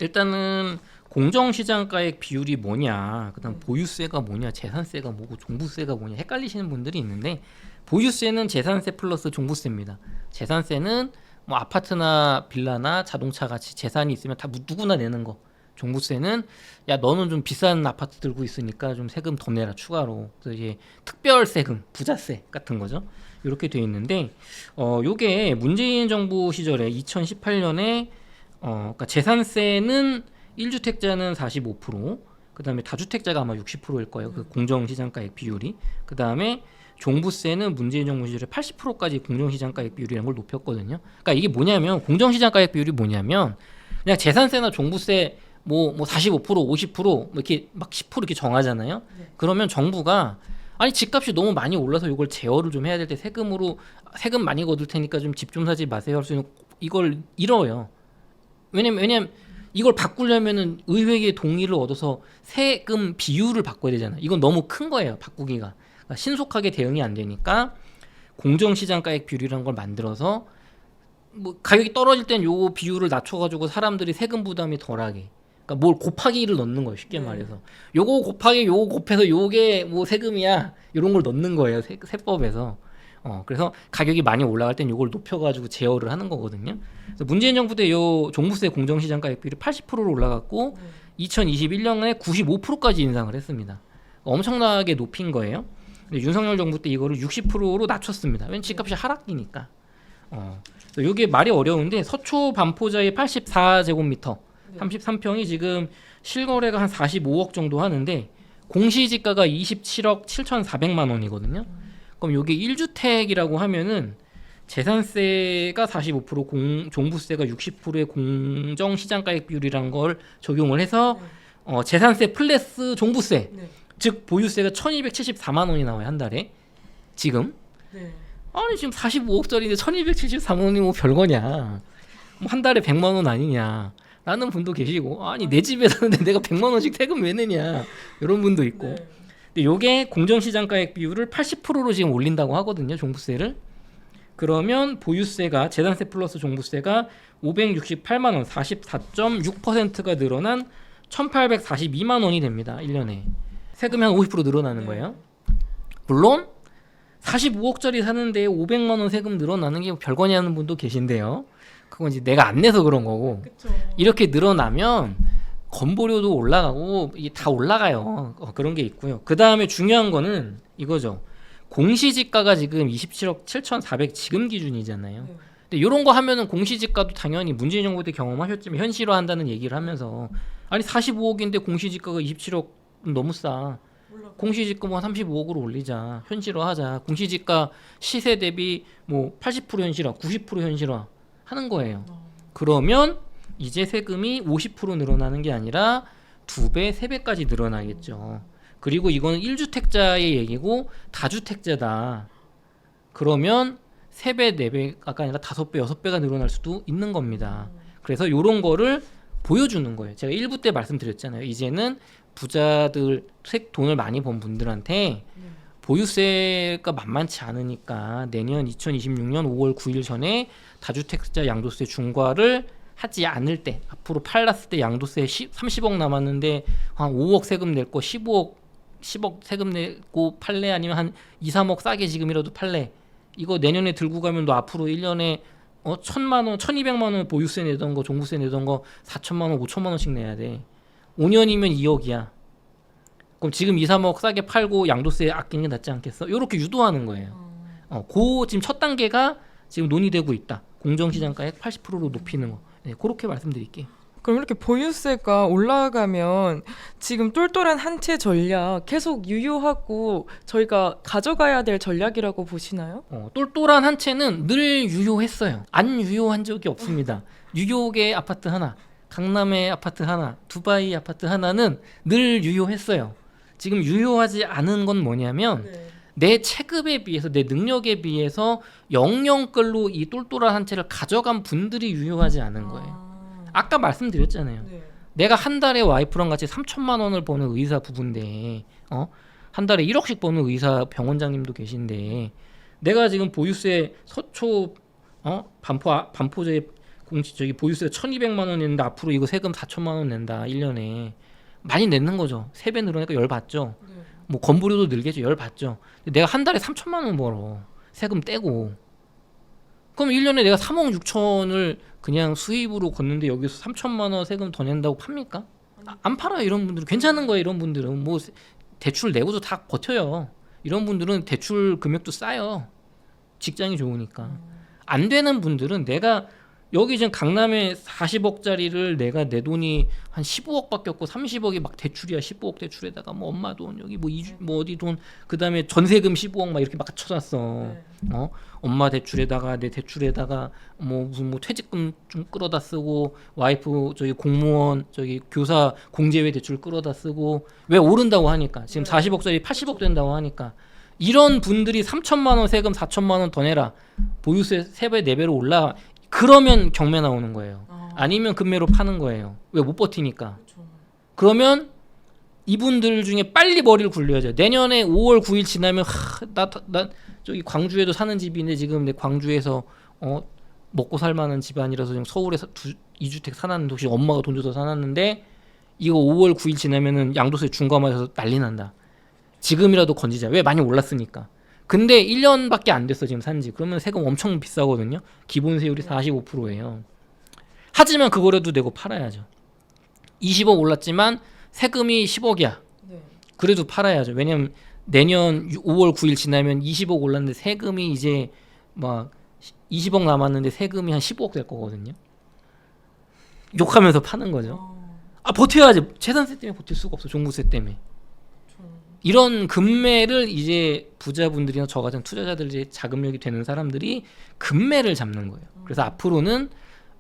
일단은 공정시장가액 비율이 뭐냐, 그다음 보유세가 뭐냐, 재산세가 뭐고 종부세가 뭐냐 헷갈리시는 분들이 있는데, 보유세는 재산세 플러스 종부세입니다. 재산세는 뭐 아파트나 빌라나 자동차 같이 재산이 있으면 다 누구나 내는 거. 종부세는 야 너는 좀 비싼 아파트 들고 있으니까 좀 세금 더 내라 추가로. 그래서 이제 특별 세금, 부자세 같은 거죠. 이렇게 돼 있는데 요게 문재인 정부 시절에 2018년에 그러니까 재산세는 1주택자는 45%, 그다음에 다주택자가 아마 60%일 거예요. 그 공정시장가액 비율이. 그다음에 종부세는 문재인 정부 시절에 80%까지 공정시장가액 비율이라는 걸 높였거든요. 그러니까 이게 뭐냐면, 공정시장가액 비율이 뭐냐면 그냥 재산세나 종부세 뭐 45%, 50% 뭐 이렇게 막 10% 이렇게 정하잖아요. 그러면 정부가 아니 집값이 너무 많이 올라서 이걸 제어를 좀 해야 될 때 세금 많이 거둘 테니까 좀 집 좀 사지 마세요 할 수 있는, 이걸 잃어요. 왜냐면 이걸 바꾸려면은 의회의 동의를 얻어서 세금 비율을 바꿔야 되잖아요. 이건 너무 큰 거예요, 바꾸기가. 그러니까 신속하게 대응이 안 되니까 공정시장가액 비율이라는 걸 만들어서 뭐 가격이 떨어질 땐 요 비율을 낮춰가지고 사람들이 세금 부담이 덜하게. 그러니까 뭘 곱하기 1을 넣는 거예요, 쉽게 말해서. 요거 곱하기 요거 곱해서 요게 뭐 세금이야, 이런 걸 넣는 거예요, 세법에서. 그래서 가격이 많이 올라갈 땐 요걸 높여가지고 제어를 하는 거거든요. 그래서 문재인 정부 때 요 종부세 공정시장가액 비율이 80%로 올라갔고 2021년에 95%까지 인상을 했습니다. 엄청나게 높인 거예요. 근데 윤석열 정부 때 이거를 60%로 낮췄습니다. 왜냐면 집값이 하락기니까. 이게 말이 어려운데, 서초 반포자의 84제곱미터 33평이 지금 실거래가 한 45억 정도 하는데 공시지가가 27억 7,400만 원이거든요. 그럼 요게 1주택이라고 하면은 재산세가 45%, 종부세가 60%의 공정시장가액 비율이라는 걸 적용을 해서 재산세 플러스 종부세, 즉 보유세가 1,274만 원이 나와요, 한 달에. 지금. 아니 지금 45억짜리인데 1,274만 원이 뭐 별거냐, 뭐 한 달에 100만 원 아니냐 라는 분도 계시고, 아니 내 집에 사는데 내가 100만 원씩 세금 왜 내냐, 이런 분도 있고. 근데 요게 공정시장가액 비율을 80%로 지금 올린다고 하거든요, 종부세를. 그러면 보유세가, 재산세 플러스 종부세가 568만 원, 44.6%가 늘어난 1,842만 원이 됩니다, 1년에. 세금이 한 50% 늘어나는 거예요. 물론 45억짜리 사는데 500만 원 세금 늘어나는 게 별거냐는 분도 계신데요. 그건 이제 내가 안 내서 그런 거고. 그쵸. 이렇게 늘어나면 건보료도 올라가고 이게 다 올라가요. 그런 게 있고요. 그 다음에 중요한 거는 이거죠. 공시지가가 지금 27억 7,400 지금 기준이잖아요. 근데 이런 거 하면은 공시지가도 당연히 문재인 정부 때 경험하셨지만 현실화한다는 얘기를 하면서, 아니 45억인데 공시지가가 27억 너무 싸. 공시지가 뭐 35억으로 올리자, 현실화하자. 공시지가 시세 대비 뭐 80% 현실화, 90% 현실화 하는 거예요. 그러면 이제 세금이 50% 늘어나는 게 아니라 2배, 3배까지 늘어나겠죠. 그리고 이거는 1주택자의 얘기고 다주택자다. 그러면 3배, 4배가 아니라 5배, 6배가 늘어날 수도 있는 겁니다. 그래서 이런 거를 보여주는 거예요. 제가 1부 때 말씀드렸잖아요. 이제는 부자들, 돈을 많이 번 분들한테 보유세가 만만치 않으니까 내년 2026년 5월 9일 전에 다주택자 양도세 중과를 하지 않을 때, 앞으로 팔았을 때 양도세 30억 남았는데 한 5억 세금 낼 거 10억 세금 내고 팔래, 아니면 한 2, 3억 싸게 지금이라도 팔래, 이거 내년에 들고 가면 너 앞으로 1년에 1,000만 원, 1,200만 원 보유세 내던 거, 종부세 내던 거 4천만 원, 5천만 원씩 내야 돼. 5년이면 2억이야. 그럼 지금 2, 3억 싸게 팔고 양도세 아끼는 게 낫지 않겠어? 이렇게 유도하는 거예요. 지금 첫 단계가 지금 논의되고 있다. 공정시장가액 80%로 높이는 거. 네, 그렇게 말씀드릴게요. 그럼 이렇게 보유세가 올라가면 지금 똘똘한 한 채 전략 계속 유효하고 저희가 가져가야 될 전략이라고 보시나요? 똘똘한 한 채는 늘 유효했어요. 안 유효한 적이 없습니다. 뉴욕의 아파트 하나, 강남의 아파트 하나, 두바이 아파트 하나는 늘 유효했어요. 지금 유효하지 않은 건 뭐냐면 내 체급에 비해서 내 능력에 비해서 영영끌로 이 똘똘한 한 채를 가져간 분들이 유효하지 않은 거예요. 아까 말씀드렸잖아요. 네. 내가 한 달에 와이프랑 같이 3천만 원을 버는 의사 부부인데 한 달에 1억씩 버는 의사 병원장님도 계신데 내가 지금 보유세 서초 반포저기 저기 보유세 1,200만 원 냈는데 앞으로 이거 세금 4천만 원 낸다 1년에 많이 내는 거죠. 3배 늘어나니까 열 받죠. 네. 뭐 건보료도 늘겠죠. 열 받죠. 근데 내가 한 달에 3천만 원 벌어 세금 떼고 그럼 1년에 내가 3억 6천을 그냥 수입으로 걷는데 여기서 3천만 원 세금 더 낸다고 팝니까? 안 팔아요. 이런 분들은 괜찮은 거예요. 이런 분들은 뭐 대출 내고도 다 버텨요. 이런 분들은 대출 금액도 싸요. 직장이 좋으니까. 안 되는 분들은 내가 여기 지금 강남에 40억짜리를 내가 내 돈이 한 15억밖에 없고 30억이 막 대출이야. 15억 대출에다가 뭐 엄마 돈 여기 뭐 어디 돈 그다음에 전세금 15억 막 이렇게 막 쳐놨어. 엄마 대출에다가 내 대출에다가 뭐 무슨 뭐 퇴직금 좀 끌어다 쓰고 와이프 저기 공무원 저기 교사 공제회 대출 끌어다 쓰고 왜 오른다고 하니까 지금 40억짜리 80억 된다고 하니까 이런 분들이 3천만 원 세금 4천만 원 더 내라 보유세 3배 4배로 올라 그러면 경매 나오는 거예요. 아니면 금매로 파는 거예요. 왜 못 버티니까. 그러면 이분들 중에 빨리 머리를 굴려야죠. 내년에 5월 9일 지나면 나 저기 광주에도 사는 집인데 지금 내 광주에서 먹고 살 만한 집안이라서 지금 서울에서 2주택 사놨는데 혹시 엄마가 돈 줘서 사놨는데 이거 5월 9일 지나면은 양도세 중과마셔서 난리 난다. 지금이라도 건지자. 왜 많이 올랐으니까. 근데 1년밖에 안 됐어 지금 산지. 그러면 세금 엄청 비싸거든요. 기본세율이 45%예요. 하지만 그거라도 내고 팔아야죠. 20억 올랐지만 세금이 10억이야. 그래도 팔아야죠. 왜냐면 내년 5월 9일 지나면 20억 올랐는데 세금이 이제 막 20억 남았는데 세금이 한 15억 될 거거든요. 욕하면서 파는 거죠. 버텨야지. 재산세 때문에 버틸 수가 없어. 종부세 때문에. 이런 금매를 이제 부자분들이나 저 같은 투자자들이 자금력이 되는 사람들이 금매를 잡는 거예요. 그래서 앞으로는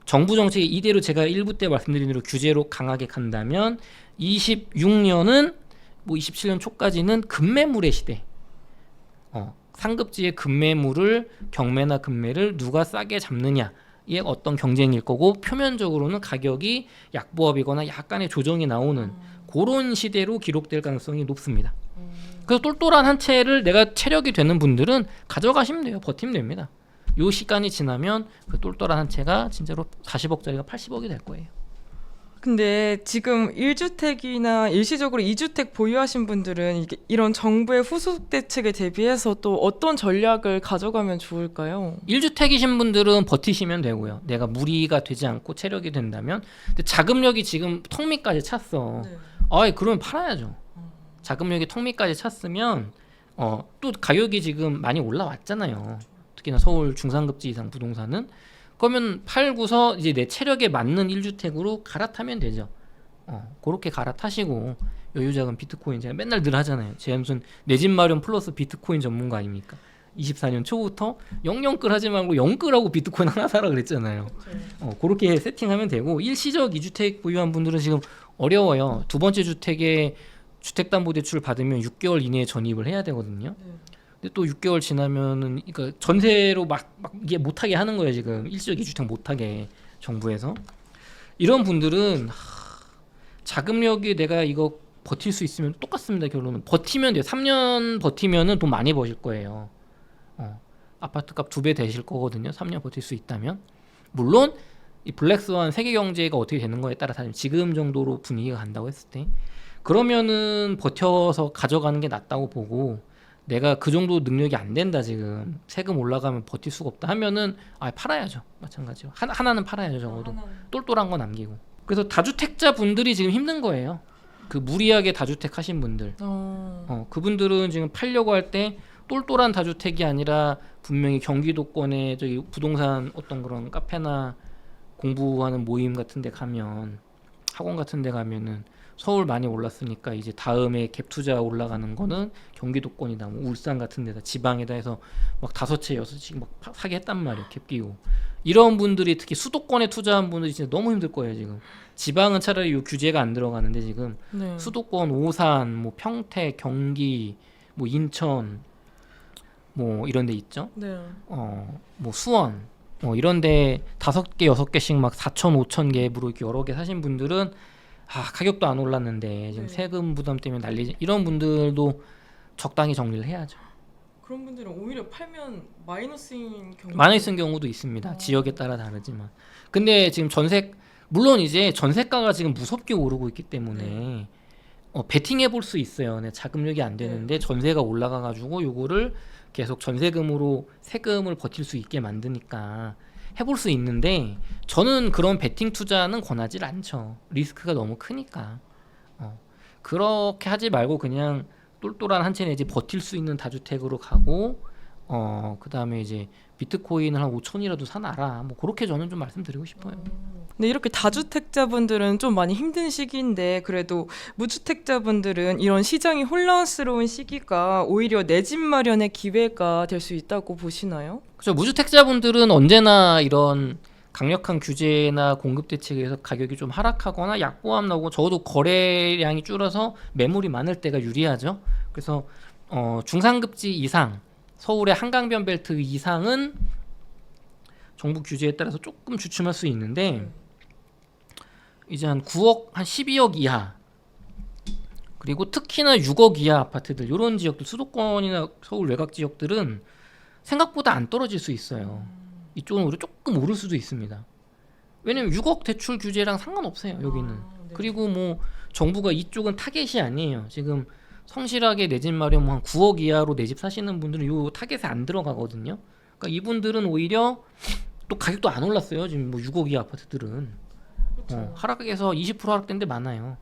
정부 정책이 이대로 제가 1부 때 말씀드린 대로 규제로 강하게 간다면 26년은 뭐 27년 초까지는 금매물의 시대. 상급지의 금매물을 경매나 금매를 누가 싸게 잡느냐의 어떤 경쟁일 거고 표면적으로는 가격이 약보합이거나 약간의 조정이 나오는 그런 시대로 기록될 가능성이 높습니다. 그래서 똘똘한 한 채를 내가 체력이 되는 분들은 가져가시면 돼요. 버티면 됩니다. 요 시간이 지나면 그 똘똘한 한 채가 진짜로 40억짜리가 80억이 될 거예요. 근데 지금 1주택이나 일시적으로 2주택 보유하신 분들은 이런 정부의 후속 대책에 대비해서 또 어떤 전략을 가져가면 좋을까요? 1주택이신 분들은 버티시면 되고요. 내가 무리가 되지 않고 체력이 된다면. 근데 자금력이 지금 턱 밑까지 찼어. 그러면 팔아야죠. 자금력이 턱 밑까지 찼으면 또 가격이 지금 많이 올라왔잖아요. 특히나 서울 중상급지 이상 부동산은. 그러면 팔고서 이제 내 체력에 맞는 1주택으로 갈아타면 되죠. 그렇게 갈아타시고 여유자금 비트코인 제가 맨날 늘 하잖아요. 제가 무슨 내 집 마련 플러스 비트코인 전문가 아닙니까? 24년 초부터 영영끌 하지 말고 영끌하고 비트코인 하나 사라 그랬잖아요. 그렇게 세팅하면 되고 일시적 2주택 보유한 분들은 지금 어려워요. 두 번째 주택에 주택담보대출 받으면 6개월 이내에 전입을 해야 되거든요. 근데 또 6개월 지나면은 그러니까 전세로 막 이게 못하게 하는 거예요. 지금 일시적 2주택 못하게 정부에서. 이런 분들은 자금력이 내가 이거 버틸 수 있으면 똑같습니다. 결론은 버티면 돼요. 3년 버티면은 돈 많이 버실 거예요. 아파트값 2배 되실 거거든요. 3년 버틸 수 있다면. 물론 이 블랙스완 세계 경제가 어떻게 되는 거에 따라 다르면 지금 정도로 분위기가 간다고 했을 때 그러면은 버텨서 가져가는 게 낫다고 보고 내가 그 정도 능력이 안 된다 지금 세금 올라가면 버틸 수가 없다 하면은 팔아야죠. 마찬가지로 하나는 팔아야죠. 적어도 똘똘한 거 남기고. 그래서 다주택자 분들이 지금 힘든 거예요. 그 무리하게 다주택 하신 분들 그분들은 지금 팔려고 할 때 똘똘한 다주택이 아니라 분명히 경기도권에 저기 부동산 어떤 그런 카페나 공부하는 모임 같은 데 가면 학원 같은 데 가면은 서울 많이 올랐으니까 이제 다음에 갭 투자 올라가는 거는 경기도권이다, 뭐 울산 같은 데다 지방에다 해서 막 5채 6채씩 막 사게 했단 말이에요. 갭 끼고. 이런 분들이 특히 수도권에 투자한 분들이 진짜 너무 힘들 거예요. 지금 지방은 차라리 요 규제가 안 들어가는데 지금 수도권 오산, 뭐 평택, 경기, 뭐 인천 뭐 이런 데 있죠. 네. 뭐 수원 이런 데 5개 6개씩 막 4천 5천 개 앱으로 이렇게 여러 개 사신 분들은 가격도 안 올랐는데 지금 네. 세금 부담 때문에 난리, 이런 분들도 적당히 정리를 해야죠. 그런 분들은 오히려 팔면 마이너스인 경우 많이 쓴 경우도 있습니다. 지역에 따라 다르지만. 근데 지금 물론 이제 전세가가 지금 무섭게 오르고 있기 때문에 베팅해 볼 수 있어요. 네, 자금력이 안 되는데 전세가 올라가 가지고 요거를 계속 전세금으로 세금을 버틸 수 있게 만드니까 해볼 수 있는데, 저는 그런 베팅 투자는 권하지 않죠. 리스크가 너무 크니까. 그렇게 하지 말고 그냥 똘똘한 한 채 내지 버틸 수 있는 다주택으로 가고, 그 다음에 이제 비트코인을 한 5천이라도 사놔라, 뭐 그렇게 저는 좀 말씀드리고 싶어요. 네, 이렇게 다주택자분들은 좀 많이 힘든 시기인데 그래도 무주택자분들은 이런 시장이 혼란스러운 시기가 오히려 내 집 마련의 기회가 될 수 있다고 보시나요? 그렇죠. 무주택자분들은 언제나 이런 강력한 규제나 공급 대책에 의해서 가격이 좀 하락하거나 약보합 나오고, 적어도 거래량이 줄어서 매물이 많을 때가 유리하죠. 그래서 중상급지 이상, 서울의 한강변 벨트 이상은 정부 규제에 따라서 조금 주춤할 수 있는데, 이제 한 9억, 한 12억 이하, 그리고 특히나 6억 이하 아파트들, 이런 지역들, 수도권이나 서울 외곽 지역들은 생각보다 안 떨어질 수 있어요. 이쪽은 오히려 조금 오를 수도 있습니다. 왜냐면 6억 대출 규제랑 상관없어요, 여기는. 네. 그리고 뭐 정부가 이쪽은 타겟이 아니에요. 지금 성실하게 내 집 마련 한 9억 이하로 내 집 사시는 분들은 요 타겟에 안 들어가거든요. 그러니까 이분들은 오히려 또 가격도 안 올랐어요. 지금 뭐 6억 이하 아파트들은 하락해서 20% 하락된 데 많아요.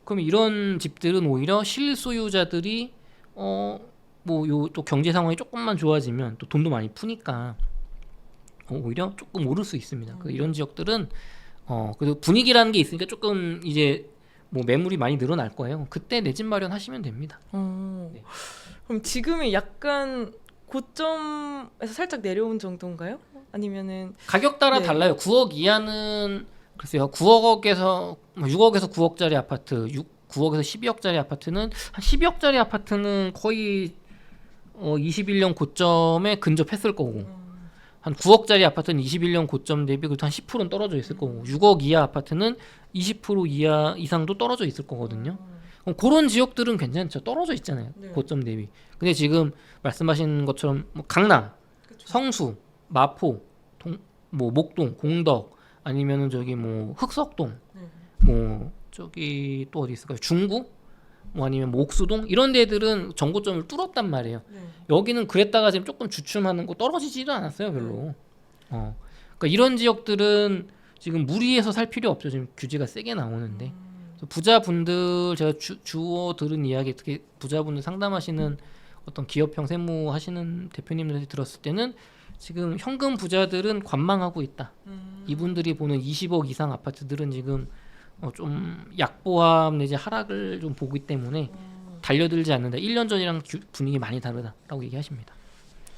그럼 이런 집들은 오히려 실소유자들이 뭐 요 또 경제 상황이 조금만 좋아지면 또 돈도 많이 푸니까 오히려 조금 오를 수 있습니다. 이런 지역들은 그래도 분위기라는 게 있으니까 조금 이제 뭐 매물이 많이 늘어날 거예요. 그때 내 집 마련하시면 됩니다. 네. 그럼 지금이 약간 고점에서 살짝 내려온 정도인가요? 아니면은 가격 따라 네. 달라요. 9억 이하는 글쎄요. 9억에서 6억에서 9억짜리 아파트, 9억에서 12억짜리 아파트는, 한 12억짜리 아파트는 거의 21년 고점에 근접했을 거고, 한 9억짜리 아파트는 21년 고점 대비 그래도 한 10%는 떨어져 있을 거고, 6억 이하 아파트는 20% 이하 이상도 떨어져 있을 거거든요. 그런 지역들은 괜찮죠. 떨어져 있잖아요. 네. 고점 대비. 근데 지금 말씀하신 것처럼 뭐 강남, 성수, 마포, 뭐 목동, 공덕, 아니면은 저기 뭐 흑석동, 뭐 저기 또 어디 있을까요? 중구, 뭐 아니면 뭐 옥수동, 이런 데들은 정고점을 뚫었단 말이에요. 여기는 그랬다가 지금 조금 주춤하는 거, 떨어지지도 않았어요, 별로. 그러니까 이런 지역들은 지금 무리해서 살 필요 없죠. 지금 규제가 세게 나오는데. 그래서 부자분들, 제가 주워 들은 이야기, 특히 부자분들 상담하시는 어떤 기업형 세무 하시는 대표님들한테 들었을 때는 지금 현금 부자들은 관망하고 있다. 이분들이 보는 20억 이상 아파트들은 지금 좀 약보합 내지 하락을 좀 보기 때문에 달려들지 않는다. 1년 전이랑 분위기 많이 다르다라고 얘기하십니다.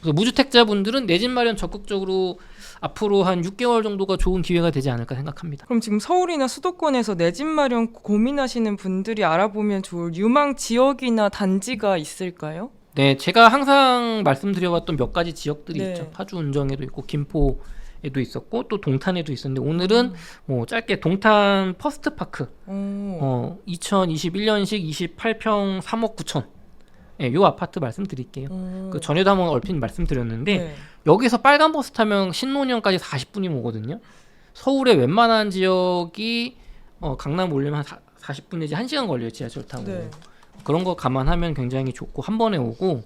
그래서 무주택자분들은 내 집 마련 적극적으로 앞으로 한 6개월 정도가 좋은 기회가 되지 않을까 생각합니다. 그럼 지금 서울이나 수도권에서 내 집 마련 고민하시는 분들이 알아보면 좋을 유망 지역이나 단지가 있을까요? 네, 제가 항상 말씀드려왔던 몇 가지 지역들이 네. 있죠. 파주 운정에도 있고 김포에도 있었고 또 동탄에도 있었는데, 오늘은 뭐 짧게 동탄 퍼스트파크 2021년식 28평 3억 9천, 요 아파트 말씀드릴게요. 그 전에도 한번 얼핏 말씀드렸는데 여기서 빨간 버스 타면 신논현까지 40분이면 오거든요. 서울의 웬만한 지역이 강남 오려면 한 40분 내지 1시간 걸려요, 지하철 타고. 네. 그런 거 감안하면 굉장히 좋고, 한 번에 오고,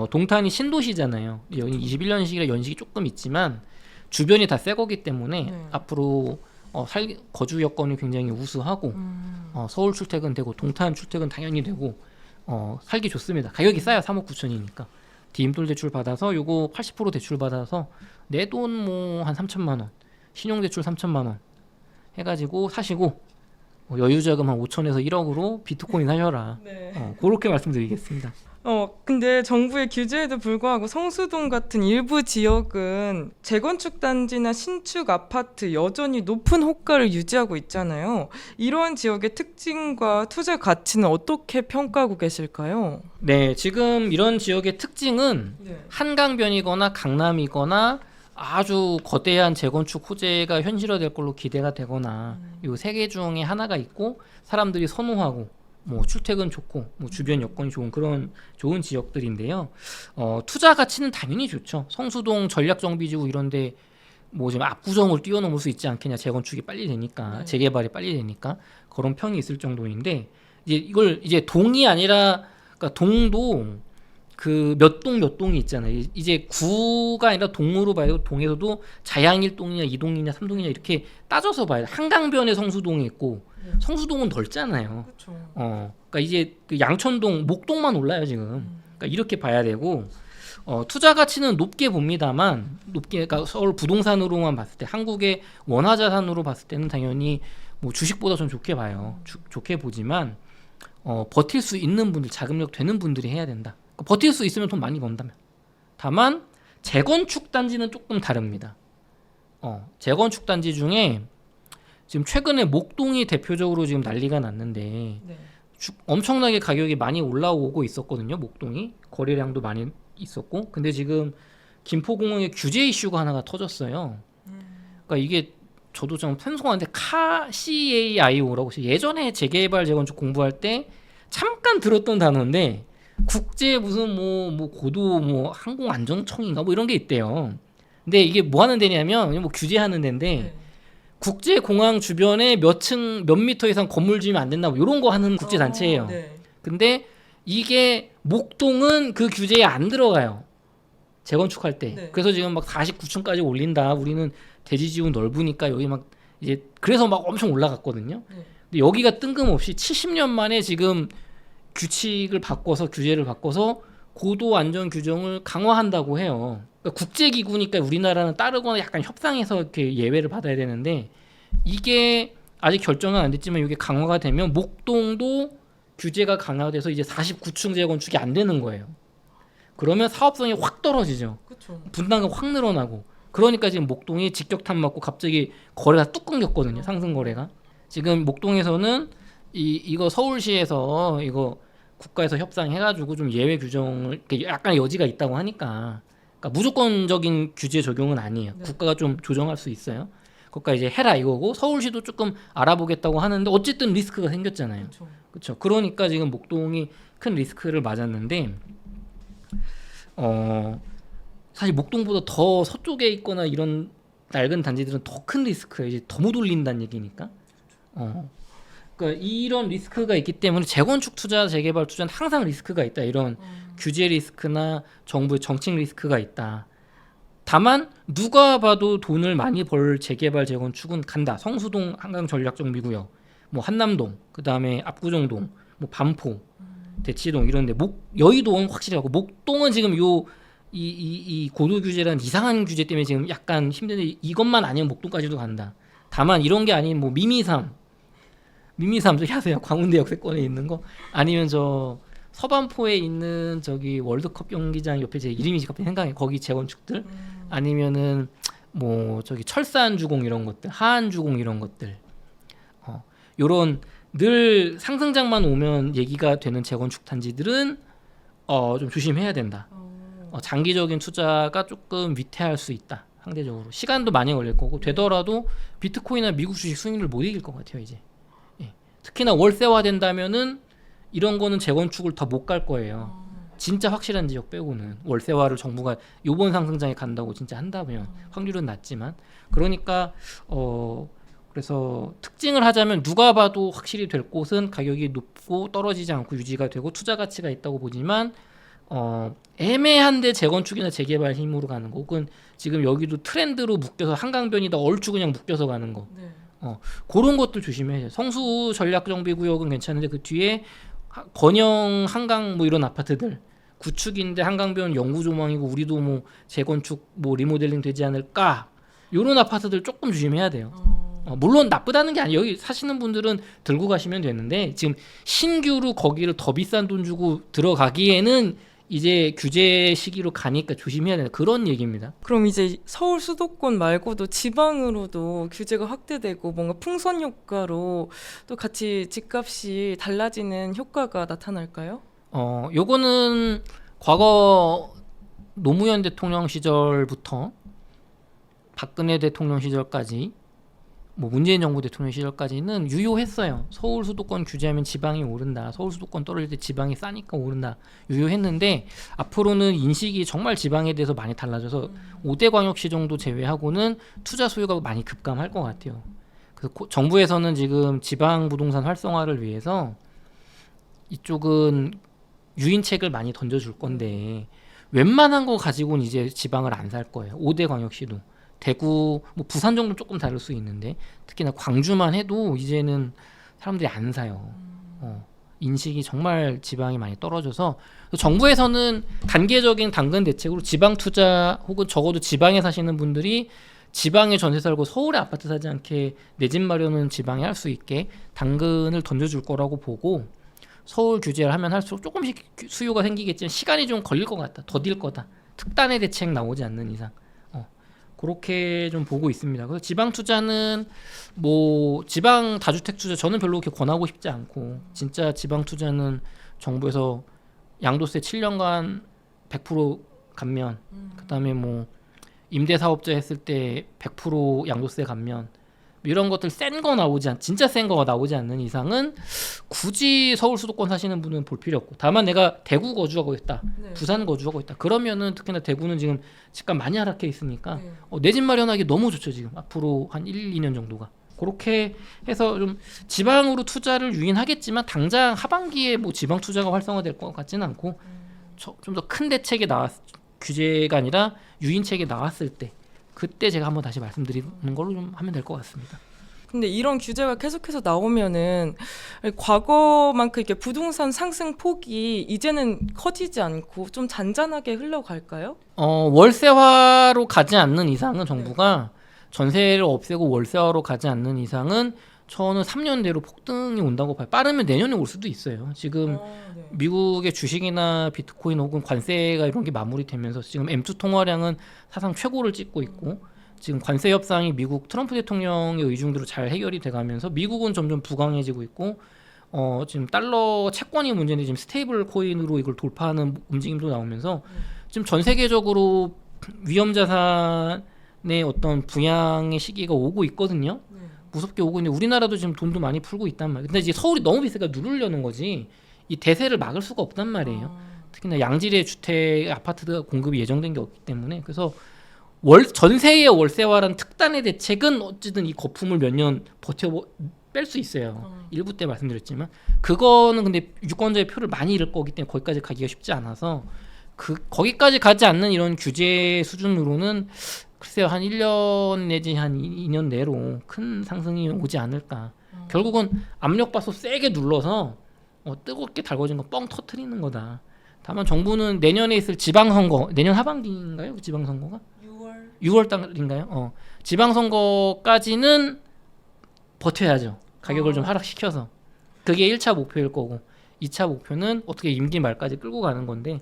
동탄이 신도시잖아요. 여기 21년식이라 연식이 조금 있지만 주변이 다 새 거기 때문에 앞으로 거주 여건이 굉장히 우수하고, 서울 출퇴근 되고 동탄 출퇴근 당연히 되고, 살기 좋습니다. 가격이 싸요. 3억 9천이니까. 디임돌 대출 받아서 요거 80% 대출 받아서 내 돈 뭐 한 3천만 원, 신용 대출 3천만 원 해가지고 사시고, 여유자금 한 5천에서 1억으로 비트코인 사셔라. 그렇게 말씀드리겠습니다. 근데 정부의 규제에도 불구하고 성수동 같은 일부 지역은 재건축 단지나 신축 아파트 여전히 높은 호가를 유지하고 있잖아요. 이러한 지역의 특징과 투자 가치는 어떻게 평가하고 계실까요? 네, 지금 이런 지역의 특징은 네. 한강변이거나 강남이거나 아주 거대한 재건축 호재가 현실화될 걸로 기대가 되거나 요 세 개 중에 하나가 있고 사람들이 선호하고 뭐 출퇴근 좋고 뭐 주변 여건이 좋은 그런 좋은 지역들인데요. 투자 가치는 당연히 좋죠. 성수동 전략정비지구 이런데 뭐 지금 압구정을 뛰어넘을 수 있지 않겠냐. 재건축이 빨리 되니까 재개발이 빨리 되니까 그런 평이 있을 정도인데 이제 이걸 이제 동이 아니라 그러니까 동도 그 몇 동 몇 동이 있잖아요. 이제 구가 아니라 동으로 봐요. 동에서도 자양 1동이냐 2동이냐 3동이냐 이렇게 따져서 봐요. 한강변에 성수동이 있고 성수동은 넓잖아요. 그렇죠. 그러니까 이제 그 양천동, 목동만 올라요 지금. 그러니까 이렇게 봐야 되고 투자 가치는 높게 봅니다만 그러니까 서울 부동산으로만 봤을 때 한국의 원화 자산으로 봤을 때는 당연히 뭐 주식보다 좀 좋게 봐요. 좋게 보지만 버틸 수 있는 분들, 자금력 되는 분들이 해야 된다. 그러니까 버틸 수 있으면 돈 많이 번다면. 다만 재건축 단지는 조금 다릅니다. 재건축 단지 중에 지금 최근에 목동이 대표적으로 지금 난리가 났는데 네. 엄청나게 가격이 많이 올라오고 있었거든요. 목동이 거래량도 많이 있었고, 근데 지금 김포공항에 규제 이슈가 하나가 터졌어요. 그러니까 이게 저도 좀 생소한데 CAIO라고 예전에 재개발 재건축 공부할 때 잠깐 들었던 단어인데 국제 무슨 뭐 고도 뭐 항공안전청인가 뭐 이런 게 있대요. 근데 이게 뭐 하는 데냐면 뭐 규제하는 데인데 국제 공항 주변에 몇 미터 이상 건물 지으면 안 된다 뭐 이런 거 하는 국제 단체예요. 근데 이게 목동은 그 규제에 안 들어가요. 재건축할 때. 네. 그래서 지금 막 49층까지 올린다. 우리는 대지 지구 넓으니까 여기 막 이제 그래서 막 엄청 올라갔거든요. 근데 여기가 뜬금없이 70년 만에 지금 규칙을 바꿔서 규제를 바꿔서 고도 안전 규정을 강화한다고 해요. 그러니까 국제 기구니까 우리나라는 따르거나 약간 협상해서 이렇게 예외를 받아야 되는데 이게 아직 결정은 안 됐지만 이게 강화가 되면 목동도 규제가 강화돼서 이제 49층 재건축이 안 되는 거예요. 그러면 사업성이 확 떨어지죠. 그렇죠. 분담금 확 늘어나고. 그러니까 지금 목동이 직격탄 맞고 갑자기 거래가 뚝 끊겼거든요. 상승 거래가. 지금 목동에서는 이거 서울시에서 이거 국가에서 협상해가지고 좀 예외 규정을 약간 여지가 있다고 하니까 그러니까 무조건적인 규제 적용은 아니에요. 네. 국가가 좀 조정할 수 있어요. 그러니까 이제 해라 이거고 서울시도 조금 알아보겠다고 하는데 어쨌든 리스크가 생겼잖아요. 그렇죠. 그러니까 지금 목동이 큰 리스크를 맞았는데 사실 목동보다 더 서쪽에 있거나 이런 낡은 단지들은 더 큰 리스크예요. 이제 더 못 올린다는 얘기니까. 그러니까 이런 리스크가 있기 때문에 재건축 투자, 재개발 투자는 항상 리스크가 있다. 이런 규제 리스크나 정부의 정책 리스크가 있다. 다만 누가 봐도 돈을 많이 벌 재개발 재건축은 간다. 성수동 한강 전략정비구역, 뭐 한남동, 그 다음에 압구정동, 뭐 반포, 대치동 이런데 여의도는 확실히 하고 목동은 지금 이 고도 규제라는 이상한 규제 때문에 지금 약간 힘든데 이것만 아니면 목동까지도 간다. 다만 이런 게 아닌 뭐 미미삼 저기 하세요. 광운대 역세권에 있는 거 아니면 저 서반포에 있는 저기 월드컵 경기장 옆에 제 이름이 갑자기 생각해. 거기 재건축들 아니면은 뭐 저기 철산주공 이런 것들, 하안주공 이런 것들. 요런 늘 상승장만 오면 얘기가 되는 재건축 단지들은 좀 조심해야 된다. 장기적인 투자가 조금 위태할 수 있다. 상대적으로 시간도 많이 걸릴 거고 되더라도 비트코인이나 미국 주식 수익률을 못 이길 것 같아요. 이제 특히나 월세화 된다면은 이런 거는 재건축을 더 못 갈 거예요. 진짜 확실한 지역 빼고는 월세화를 정부가 요번 상승장에 간다고 진짜 한다면 확률은 낮지만 그러니까 그래서 특징을 하자면 누가 봐도 확실히 될 곳은 가격이 높고 떨어지지 않고 유지가 되고 투자 가치가 있다고 보지만 애매한데 재건축이나 재개발 힘으로 가는 거 혹은 지금 여기도 트렌드로 묶여서 한강변이다 얼추 그냥 묶여서 가는 거 그런 것들 조심해야 돼요. 성수 전략정비구역은 괜찮은데 그 뒤에 건영 한강 뭐 이런 아파트들 구축인데 한강변 영구 조망이고 우리도 뭐 재건축 뭐 리모델링 되지 않을까 이런 아파트들 조금 조심해야 돼요. 물론 나쁘다는 게 아니에요. 여기 사시는 분들은 들고 가시면 되는데 지금 신규로 거기를 더 비싼 돈 주고 들어가기에는 이제 규제 시기로 가니까 조심해야 되는 그런 얘기입니다. 그럼 이제 서울 수도권 말고도 지방으로도 규제가 확대되고 뭔가 풍선 효과로 또 같이 집값이 달라지는 효과가 나타날까요? 요거는 과거 노무현 대통령 시절부터 박근혜 대통령 시절까지 뭐 문재인 정부 대통령 시절까지는 유효했어요. 서울 수도권 규제하면 지방이 오른다. 서울 수도권 떨어질 때 지방이 싸니까 오른다. 유효했는데 앞으로는 인식이 정말 지방에 대해서 많이 달라져서 5대 광역시 정도 제외하고는 투자 수요가 많이 급감할 것 같아요. 그래서 정부에서는 지금 지방 부동산 활성화를 위해서 이쪽은 유인책을 많이 던져줄 건데 웬만한 거 가지고는 이제 지방을 안 살 거예요. 5대 광역시도. 대구, 뭐 부산 정도 조금 다를 수 있는데 특히나 광주만 해도 이제는 사람들이 안 사요. 인식이 정말 지방이 많이 떨어져서 정부에서는 단계적인 당근 대책으로 지방 투자 혹은 적어도 지방에 사시는 분들이 지방에 전세 살고 서울에 아파트 사지 않게 내 집 마련은 지방에 할 수 있게 당근을 던져줄 거라고 보고 서울 규제를 하면 할수록 조금씩 수요가 생기겠지만 시간이 좀 걸릴 것 같다. 더딜 거다. 특단의 대책 나오지 않는 이상. 그렇게 좀 보고 있습니다. 그래서 지방 투자는 뭐 지방 다주택 투자 저는 별로 그렇게 권하고 싶지 않고 진짜 지방 투자는 정부에서 양도세 7년간 100% 감면, 그다음에 뭐 임대사업자 했을 때 100% 양도세 감면 이런 것들 진짜 센 거가 나오지 않는 이상은 굳이 서울 수도권 사시는 분은 볼 필요 없고 다만 내가 대구 거주하고 있다, 네. 부산 거주하고 있다 그러면은 특히나 대구는 지금 집값 많이 하락해 있으니까 내 집 마련하기 너무 좋죠. 지금 앞으로 한 1, 2년 정도가 그렇게 해서 좀 지방으로 투자를 유인하겠지만 당장 하반기에 뭐 지방 투자가 활성화될 것 같지는 않고 좀 더 큰 대책이 규제가 아니라 유인책이 나왔을 때 그때 제가 한번 다시 말씀드리는 걸로 좀 하면 될 것 같습니다. 근데 이런 규제가 계속해서 나오면은 과거만큼 이렇게 부동산 상승 폭이 이제는 커지지 않고 좀 잔잔하게 흘러갈까요? 월세화로 가지 않는 이상은 정부가 전세를 없애고 월세화로 가지 않는 이상은 저는 3년 내로 폭등이 온다고 봐요. 빠르면 내년에 올 수도 있어요. 지금 미국의 주식이나 비트코인 혹은 관세가 이런 게 마무리되면서 지금 M2 통화량은 사상 최고를 찍고 있고 지금 관세 협상이 미국 트럼프 대통령의 의중대로 잘 해결이 돼가면서 미국은 점점 부강해지고 있고 지금 달러 채권이 문제인데 지금 스테이블 코인으로 이걸 돌파하는 움직임도 나오면서 지금 전 세계적으로 위험 자산의 어떤 부양의 시기가 오고 있거든요. 무섭게 오고 있는데 우리나라도 지금 돈도 많이 풀고 있단 말이에요. 근데 이제 서울이 너무 비싸니까 누르려는 거지 이 대세를 막을 수가 없단 말이에요. 특히나 양질의 주택 아파트 공급이 예정된 게 없기 때문에 그래서 전세의 월세화라는 특단의 대책은 어쨌든 이 거품을 몇 년 뺄 수 있어요. 일부 때 말씀드렸지만 그거는 근데 유권자의 표를 많이 잃을 거기 때문에 거기까지 가기가 쉽지 않아서 거기까지 가지 않는 이런 규제 수준으로는 글쎄요 한 1년 내지 한 2년 내로 큰 상승이 오지 않을까. 결국은 압력밥솥 세게 눌러서 뜨겁게 달궈진 거 뻥 터트리는 거다. 다만 정부는 내년에 있을 지방선거, 내년 하반기인가요? 지방선거가? 6월 달인가요? 지방선거까지는 버텨야죠. 가격을 좀 하락시켜서. 그게 1차 목표일 거고 2차 목표는 어떻게 임기 말까지 끌고 가는 건데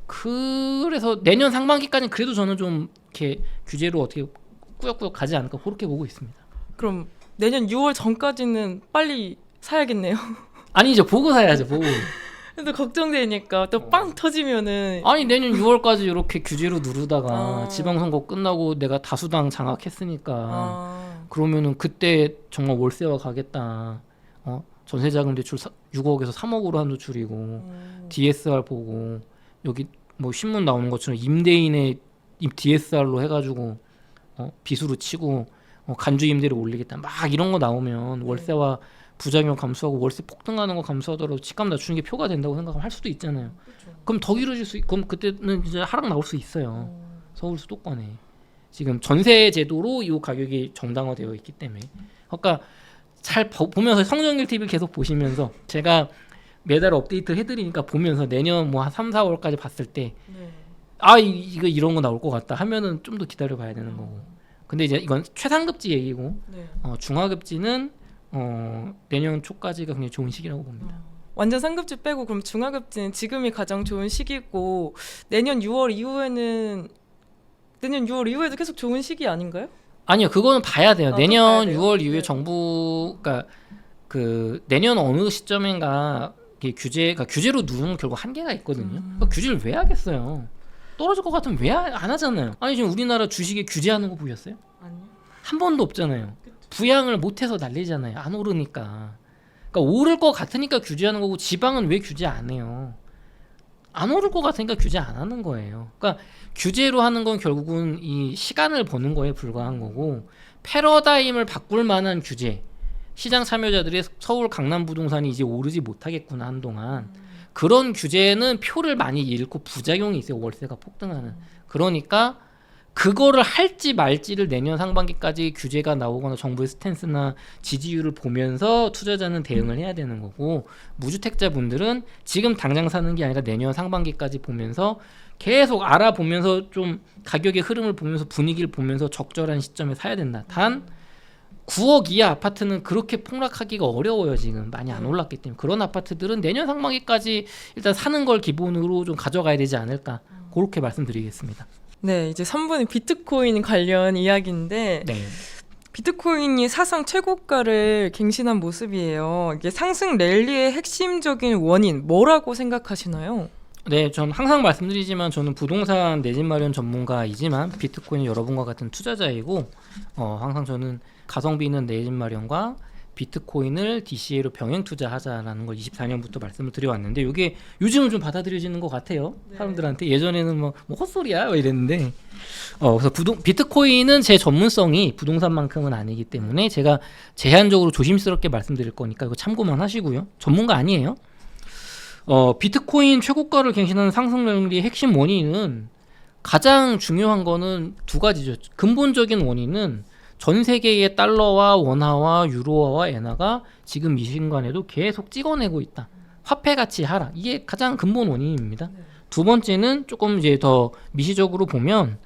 그래서 내년 상반기까지는 그래도 저는 좀 이렇게 규제로 어떻게 꾸역꾸역 가지 않을까 그렇게 보고 있습니다. 그럼 내년 6월 전까지는 빨리 사야겠네요. 아니죠. 보고 사야죠. 보고. 근데 걱정되니까 또 빵 터지면은 아니 내년 6월까지 이렇게 규제로 누르다가 지방선거 끝나고 내가 다수당 장악했으니까 그러면은 그때 정말 월세화 가겠다. 전세자금 대출 6억에서 3억으로 한도 줄이고 DSR 보고 여기 뭐 신문 나오는 것처럼 임대인의 DSR로 해가지고 비수로 치고 간주 임대를 올리겠다 막 이런 거 나오면 월세와 부작용 감수하고 월세 폭등하는 거 감수하더라도 집값 낮추는 게 표가 된다고 생각하면 할 수도 있잖아요. 그럼 더 길어질 수 그럼 그때는 이제 하락 나올 수 있어요. 서울 수도권에 지금 전세 제도로 이 가격이 정당화되어 있기 때문에 그러니까 잘 보면서 성정길 TV 계속 보시면서 제가 매달 업데이트 해드리니까 보면서 내년 뭐 한 3, 4월까지 봤을 때 이거 이런 거 나올 것 같다 하면은 좀 더 기다려 봐야 되는 거고 근데 이제 이건 최상급지 얘기고 네. 중하급지는 내년 초까지가 굉장히 좋은 시기라고 봅니다. 완전 상급지 빼고 그럼 중하급지는 지금이 가장 좋은 시기고 내년 6월 이후에도 계속 좋은 시기 아닌가요? 아니요, 그거는 봐야 돼요. 또 내년 봐야 돼요? 6월 이후에 네. 정부가 그 내년 어느 시점인가 이게 규제로 누르면 결국 한계가 있거든요. 그러니까 규제를 왜 하겠어요? 떨어질 것 같으면 왜 안 하잖아요. 아니 지금 우리나라 주식에 규제하는 거 보셨어요? 아니요. 한 번도 없잖아요. 부양을 못해서 난리잖아요. 안 오르니까. 그러니까 오를 것 같으니까 규제하는 거고 지방은 왜 규제 안 해요? 안 오를 것 같으니까 규제 안 하는 거예요. 그러니까 규제로 하는 건 결국은 이 시간을 버는 거에 불과한 거고 패러다임을 바꿀 만한 규제. 시장 참여자들이 서울 강남 부동산이 이제 오르지 못하겠구나 한동안. 그런 규제는 표를 많이 잃고 부작용이 있어요. 월세가 폭등하는. 그러니까 그거를 할지 말지를 내년 상반기까지 규제가 나오거나 정부의 스탠스나 지지율을 보면서 투자자는 대응을 해야 되는 거고 무주택자분들은 지금 당장 사는 게 아니라 내년 상반기까지 보면서 계속 알아보면서 좀 가격의 흐름을 보면서 분위기를 보면서 적절한 시점에 사야 된다. 단 9억 이하 아파트는 그렇게 폭락하기가 어려워요. 지금 많이 안 올랐기 때문에 그런 아파트들은 내년 상반기까지 일단 사는 걸 기본으로 좀 가져가야 되지 않을까 그렇게 말씀드리겠습니다. 네, 이제 3번은 비트코인 관련 이야기인데 네. 비트코인이 사상 최고가를 갱신한 모습이에요. 이게 상승 랠리의 핵심적인 원인 뭐라고 생각하시나요? 네, 전 항상 말씀드리지만 저는 부동산 내 집 마련 전문가이지만 비트코인 여러분과 같은 투자자이고 항상 저는 가성비 있는 내 집 마련과 비트코인을 DCA로 병행 투자하자라는 걸 24년부터 말씀을 드려왔는데 이게 요즘은 좀 받아들여지는 것 같아요. 네. 사람들한테. 예전에는 뭐 헛소리야 이랬는데 그래서 비트코인은 제 전문성이 부동산만큼은 아니기 때문에 제가 제한적으로 조심스럽게 말씀드릴 거니까 이거 참고만 하시고요. 전문가 아니에요. 비트코인 최고가를 갱신하는 상승 랠리의 핵심 원인은 가장 중요한 거는 두 가지죠. 근본적인 원인은 전 세계의 달러와 원화와 유로화와 엔화가 지금 이 순간에도 계속 찍어내고 있다. 화폐 가치 하락. 이게 가장 근본 원인입니다. 두 번째는 조금 이제 더 미시적으로 보면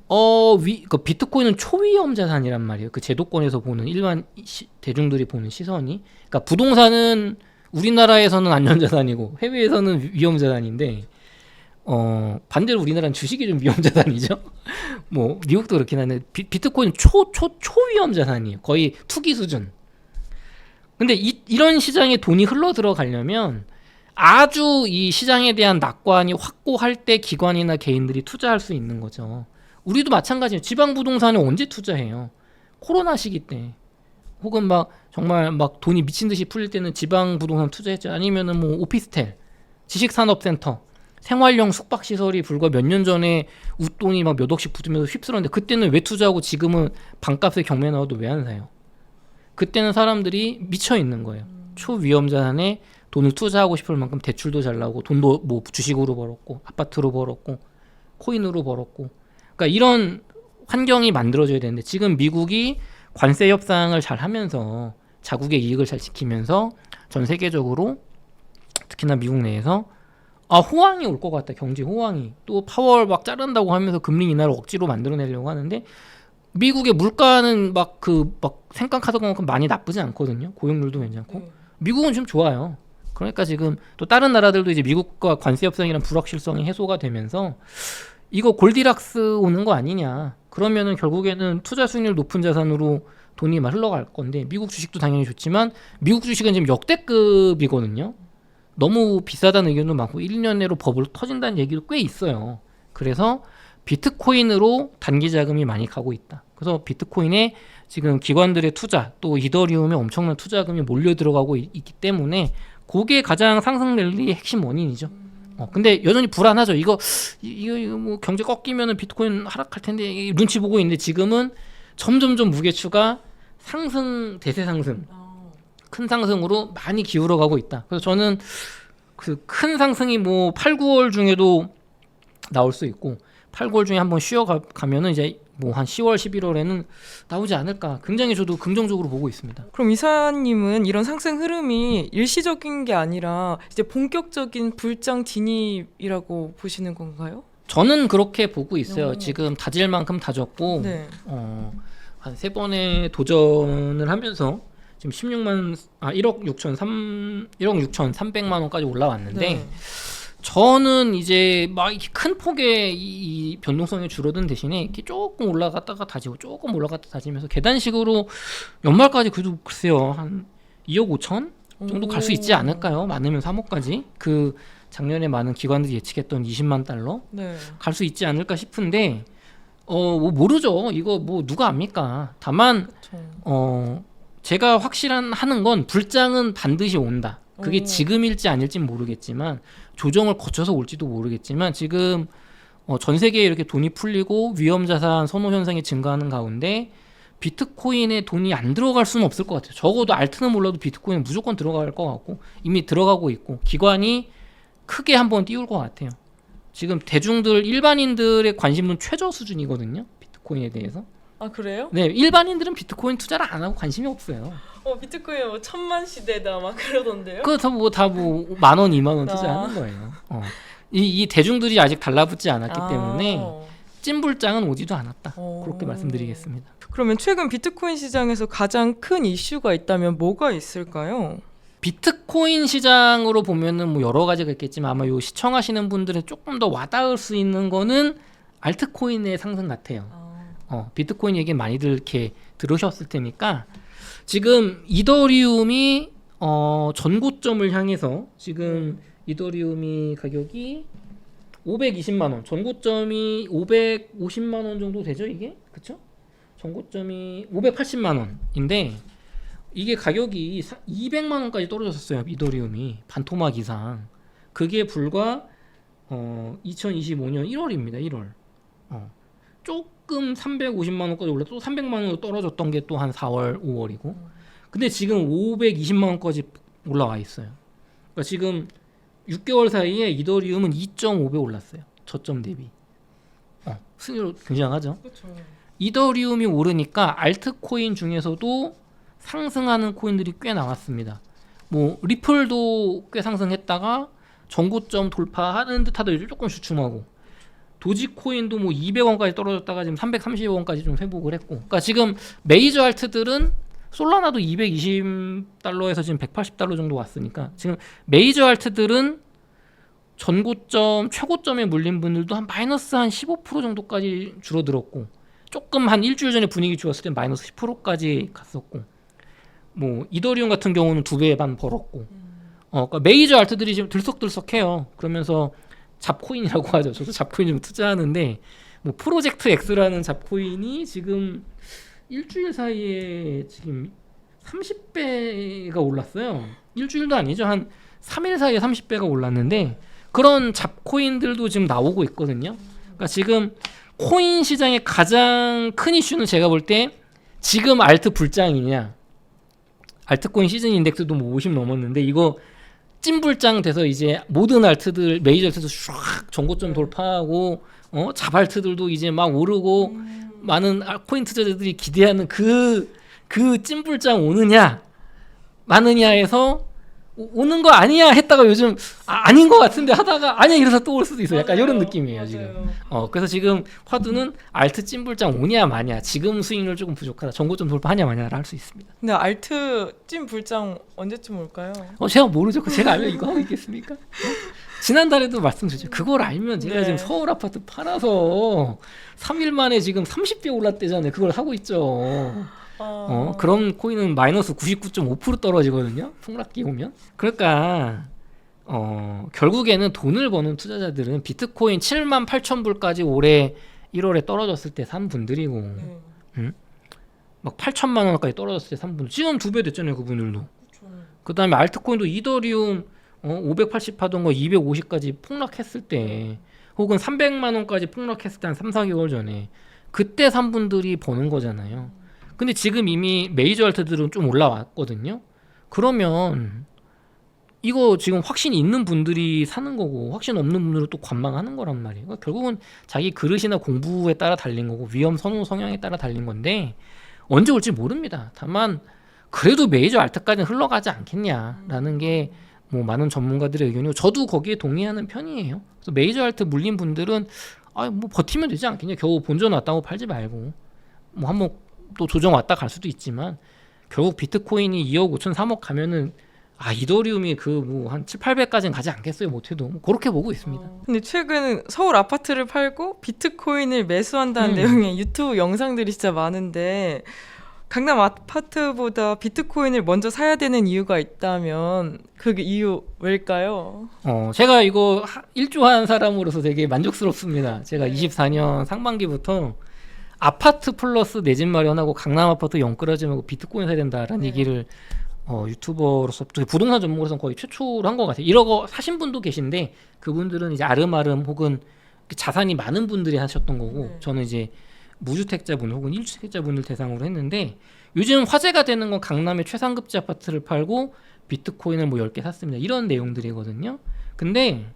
그 비트코인은 초위험 자산이란 말이에요. 그 제도권에서 보는 일반 대중들이 보는 시선이. 그러니까 부동산은 우리나라에서는 안전자산이고 해외에서는 위험자산인데 반대로 우리나라는 주식이 좀 위험자산이죠. 뭐 미국도 그렇긴 한데 비트코인 초위험자산이에요. 거의 투기 수준. 근데 이런 시장에 돈이 흘러 들어가려면 아주 이 시장에 대한 낙관이 확고할 때 기관이나 개인들이 투자할 수 있는 거죠. 우리도 마찬가지예요. 지방 부동산에 언제 투자해요? 코로나 시기 때. 혹은 막 정말 막 돈이 미친 듯이 풀릴 때는 지방 부동산 투자했죠. 아니면은 뭐 오피스텔, 지식산업센터, 생활용 숙박시설이 불과 몇 년 전에 웃돈이 막 몇 억씩 붙으면서 휩쓸었는데 그때는 왜 투자하고 지금은 방값에 경매 나와도 왜 안 사요? 그때는 사람들이 미쳐 있는 거예요. 초위험 자산에 돈을 투자하고 싶을 만큼 대출도 잘 나오고 돈도 뭐 주식으로 벌었고 아파트로 벌었고 코인으로 벌었고 그러니까 이런 환경이 만들어져야 되는데 지금 미국이 관세 협상을 잘 하면서 자국의 이익을 잘 지키면서 전 세계적으로 특히나 미국 내에서 호황이 올 것 같다. 경제 호황이. 또 파월 막 자른다고 하면서 금리 인하를 억지로 만들어내려고 하는데 미국의 물가는 막 생각하던 것만큼 많이 나쁘지 않거든요. 고용률도 괜찮고. 미국은 좀 좋아요. 그러니까 지금 또 다른 나라들도 이제 미국과 관세 협상이란 불확실성이 해소가 되면서 이거 골디락스 오는 거 아니냐. 그러면은 결국에는 투자 수익률 높은 자산으로 돈이 막 흘러갈 건데 미국 주식도 당연히 좋지만 미국 주식은 지금 역대급이거든요. 너무 비싸다는 의견도 많고 1년 내로 버블 터진다는 얘기도 꽤 있어요. 그래서 비트코인으로 단기 자금이 많이 가고 있다. 그래서 비트코인에 지금 기관들의 투자 또 이더리움에 엄청난 투자금이 몰려 들어가고 있기 때문에 그게 가장 상승 랠리의 핵심 원인이죠. 근데 여전히 불안하죠. 이거 뭐 경제 꺾이면은 비트코인 하락할 텐데 눈치 보고 있는데 지금은 점점점 무게추가 상승 대세 상승 큰 상승으로 많이 기울어 가고 있다. 그래서 저는 그 큰 상승이 뭐 8, 9월 중에도 나올 수 있고 8, 9월 중에 한번 쉬어 가면은 이제 뭐 한 10월, 11월에는 나오지 않을까. 굉장히 저도 긍정적으로 보고 있습니다. 그럼 이사님은 이런 상승 흐름이 일시적인 게 아니라 이제 본격적인 불장 진입이라고 보시는 건가요? 저는 그렇게 보고 있어요. 오. 지금 다질 만큼 다졌고 네. 한 3번의 도전을 하면서 지금 1억 6천 3백만 원까지 올라왔는데 네. 저는 이제 막 이렇게 큰 폭의 이 변동성이 줄어든 대신에 이렇게 조금 올라갔다가 다지고 조금 올라갔다 다지면서 계단식으로 연말까지 그래도 글쎄요 한 2억 5천 정도 갈 수 있지 않을까요? 많으면 3억까지 그 작년에 많은 기관들이 예측했던 20만 달러 네. 갈 수 있지 않을까 싶은데 뭐 모르죠. 이거 뭐 누가 압니까? 다만 그쵸. 제가 하는 건 불장은 반드시 온다. 그게 오. 지금일지 아닐진 모르겠지만 조정을 거쳐서 올지도 모르겠지만 지금 전 세계에 이렇게 돈이 풀리고 위험자산 선호 현상이 증가하는 가운데 비트코인에 돈이 안 들어갈 수는 없을 것 같아요. 적어도 알트는 몰라도 비트코인은 무조건 들어갈 것 같고 이미 들어가고 있고 기관이 크게 한번 띄울 것 같아요. 지금 대중들 일반인들의 관심은 최저 수준이거든요. 비트코인에 대해서. 아 그래요? 네, 일반인들은 비트코인 투자를 안 하고 관심이 없어요. 비트코인 뭐 1000만 시대다 막 그러던데요? 그거 다 뭐 10,000원, 20,000원 투자하는 거예요. 이 대중들이 아직 달라붙지 않았기 때문에 찐불장은 오지도 않았다. 그렇게 말씀드리겠습니다. 그러면 최근 비트코인 시장에서 가장 큰 이슈가 있다면 뭐가 있을까요? 비트코인 시장으로 보면은 뭐 여러 가지가 있겠지만 아마 요 시청하시는 분들은 조금 더 와닿을 수 있는 거는 알트코인의 상승 같아요. 비트코인 얘기 많이들 이렇게 들으셨을 테니까 지금 이더리움이 전고점을 향해서 지금 이더리움이 가격이 520만 원, 전고점이 550만 원 정도 되죠, 이게? 그쵸? 전고점이 580만 원인데 이게 가격이 200만 원까지 떨어졌어요. 이더리움이 반토막 이상. 그게 불과 2025년 1월입니다. 1월. 조금 350만 원까지 올라 또 300만 원으로 떨어졌던 게 또 한 4월, 5월이고. 근데 지금 520만 원까지 올라와 있어요. 그러니까 지금 6개월 사이에 이더리움은 2.5배 올랐어요. 저점 대비. 수익률 굉장하죠. 그렇죠. 이더리움이 오르니까 알트코인 중에서도 상승하는 코인들이 꽤 나왔습니다. 뭐 리플도 꽤 상승했다가 전고점 돌파하는 듯하더니 조금 주춤하고 도지코인도 뭐 200원까지 떨어졌다가 지금 330원까지 좀 회복을 했고, 그러니까 지금 메이저 알트들은 솔라나도 220달러에서 지금 180달러 정도 왔으니까 지금 메이저 알트들은 전고점 최고점에 물린 분들도 한 마이너스 한 15% 정도까지 줄어들었고, 조금 한 일주일 전에 분위기 좋았을 때 마이너스 10%까지 갔었고, 뭐 이더리움 같은 경우는 2배 반 벌었고, 그러니까 메이저 알트들이 지금 들썩들썩해요. 그러면서 잡코인이라고 하죠. 저도 잡코인 좀 투자하는데 뭐 프로젝트 X라는 잡코인이 지금 일주일 사이에 지금 30배가 올랐어요. 일주일도 아니죠. 한 3일 사이에 30배가 올랐는데 그런 잡코인들도 지금 나오고 있거든요. 그러니까 지금 코인 시장의 가장 큰 이슈는 제가 볼 때 지금 알트 불장이냐, 알트코인 시즌 인덱스도 뭐 50 넘었는데 이거 찐불장 돼서 이제 모든 알트들 메이저 알트도 쫙 전고점 돌파하고 자발트들도 이제 막 오르고 많은 코인 투자자들이 기대하는 그 찐불장 오느냐 마느냐에서 오는 거 아니야 했다가 요즘 아닌 것 같은데 하다가 아니야 이래서 또 올 수도 있어요. 약간 이런 느낌이에요. 지금. 그래서 지금 화두는 알트 찐불장 오냐 마냐, 지금 수익률 조금 부족하다, 전고점 돌파하냐 마냐를 할 수 있습니다. 근데 알트 찐 불장 언제쯤 올까요? 제가 모르죠. 제가 알면 이거 하고 있겠습니까? 지난달에도 말씀드렸죠. 그걸 알면 제가 네. 지금 서울 아파트 팔아서 3일 만에 지금 30배 올랐대잖아요. 그걸 하고 있죠. 그런 코인은 마이너스 99.5% 떨어지거든요. 폭락기 오면. 그러니까 결국에는 돈을 버는 투자자들은 비트코인 7만 8천 불까지 올해 1월에 떨어졌을 때 산 분들이고, 막 8천만 원까지 떨어졌을 때 산 분들, 지금 2배 됐잖아요. 그분들도. 그 다음에 알트코인도 이더리움 580 하던 거 250까지 폭락했을 때, 혹은 300만 원까지 폭락했을 때 한 3, 4개월 전에 그때 산 분들이 버는 거잖아요. 근데 지금 이미 메이저 알트들은 좀 올라왔거든요. 그러면 이거 지금 확신 있는 분들이 사는 거고 확신 없는 분들은 또 관망하는 거란 말이에요. 그러니까 결국은 자기 그릇이나 공부에 따라 달린 거고 위험 선호 성향에 따라 달린 건데 언제 올지 모릅니다. 다만 그래도 메이저 알트까지는 흘러가지 않겠냐라는 게 뭐 많은 전문가들의 의견이고 저도 거기에 동의하는 편이에요. 그래서 메이저 알트 물린 분들은 뭐 버티면 되지 않겠냐. 겨우 본전 왔다고 팔지 말고 뭐 한번 또 조정 왔다 갈 수도 있지만 결국 비트코인이 2억 5천 3억 가면은 이더리움이 그 뭐 한 7, 800까지는 가지 않겠어요. 못해도 뭐 그렇게 보고 있습니다. 근데 최근 서울 아파트를 팔고 비트코인을 매수한다는 내용의 유튜브 영상들이 진짜 많은데 강남 아파트보다 비트코인을 먼저 사야 되는 이유가 있다면 그 이유 왜일까요? 제가 이거 일조한 사람으로서 되게 만족스럽습니다. 제가 24년 상반기부터 아파트 플러스 내 집 마련하고 강남 아파트 영끌하지 말고 비트코인 사야 된다라는 얘기를 유튜버로서 또 부동산 전문가로서는 거의 최초로 한 것 같아요. 이러고 사신 분도 계신데 그분들은 이제 아름아름 혹은 자산이 많은 분들이 하셨던 거고 저는 이제 무주택자분 혹은 1주택자분들 대상으로 했는데 요즘 화제가 되는 건 강남의 최상급지 아파트를 팔고 비트코인을 뭐 10개 샀습니다. 이런 내용들이거든요. 근데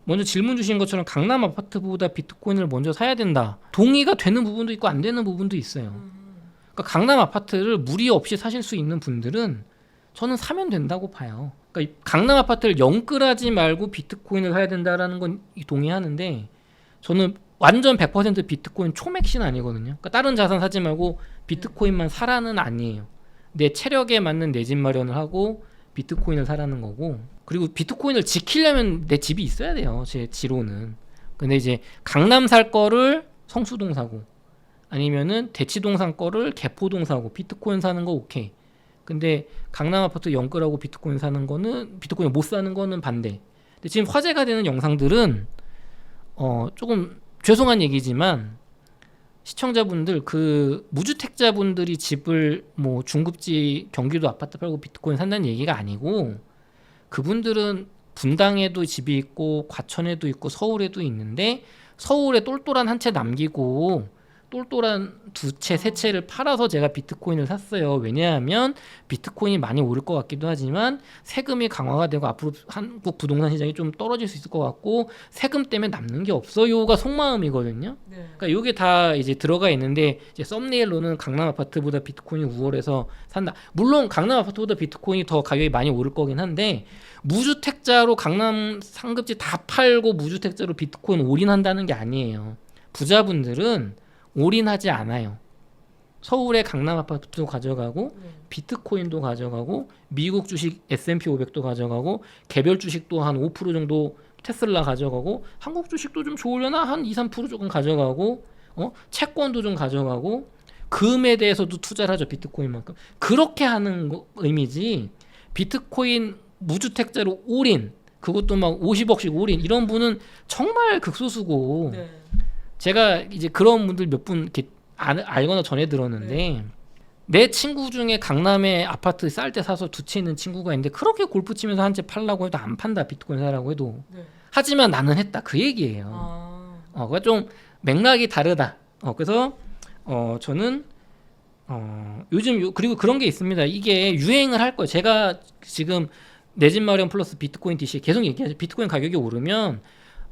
먼저 질문 주신 것처럼 강남 아파트보다 비트코인을 먼저 사야 된다. 동의가 되는 부분도 있고 안 되는 부분도 있어요. 그러니까 강남 아파트를 무리 없이 사실 수 있는 분들은 저는 사면 된다고 봐요. 그러니까 강남 아파트를 영끌하지 말고 비트코인을 사야 된다라는 건 동의하는데 저는 완전 100% 비트코인 초맥신 아니거든요. 그러니까 다른 자산 사지 말고 비트코인만 사라는 아니에요. 내 체력에 맞는 내 집 마련을 하고 비트코인을 사라는 거고 그리고 비트코인을 지키려면 내 집이 있어야 돼요. 제 지로는. 근데 이제 강남 살 거를 성수동 사고 아니면은 대치동 산 거를 개포동 사고 비트코인 사는 거 오케이. 근데 강남 아파트 영끌하고 비트코인 사는 거는 비트코인 못 사는 거는 반대. 근데 지금 화제가 되는 영상들은 조금 죄송한 얘기지만 시청자분들 그 무주택자분들이 집을 뭐 중급지 경기도 아파트 팔고 비트코인 산다는 얘기가 아니고 그분들은 분당에도 집이 있고 과천에도 있고 서울에도 있는데 서울에 똘똘한 한 채 남기고 똘똘한 두 채, 세 채를 팔아서 제가 비트코인을 샀어요. 왜냐하면 비트코인이 많이 오를 것 같기도 하지만 세금이 강화가 되고 앞으로 한국 부동산 시장이 좀 떨어질 수 있을 것 같고 세금 때문에 남는 게 없어요가 속마음이거든요. 그러니까 이게 다 이제 들어가 있는데 이제 썸네일로는 강남 아파트보다 비트코인이 우월해서 산다. 물론 강남 아파트보다 비트코인이 더 가격이 많이 오를 거긴 한데 무주택자로 강남 상급지 다 팔고 무주택자로 비트코인 올인한다는 게 아니에요. 부자분들은 올인하지 않아요. 서울의 강남 아파트도 가져가고 비트코인도 가져가고 미국 주식 S&P 500도 가져가고 개별 주식도 한 5% 정도 테슬라 가져가고 한국 주식도 좀 좋으려나 한 2, 3% 조금 가져가고 채권도 좀 가져가고 금에 대해서도 투자를 하죠. 비트코인만큼. 그렇게 하는 의미지 비트코인 무주택자로 올인 그것도 막 50억씩 올인 이런 분은 정말 극소수고 제가 이제 그런 분들 몇 분 이렇게 알거나 전해 들었는데 내 친구 중에 강남에 아파트 쌀 때 사서 두 채 있는 친구가 있는데 그렇게 골프 치면서 한 채 팔라고 해도 안 판다 비트코인 사라고 해도 하지만 나는 했다 그 얘기예요. 그러니까 좀 맥락이 다르다. 그래서 저는 요즘 그리고 그런 게 있습니다. 이게 유행을 할 거예요. 제가 지금 내 집 마련 플러스 비트코인 DC 계속 얘기하죠. 비트코인 가격이 오르면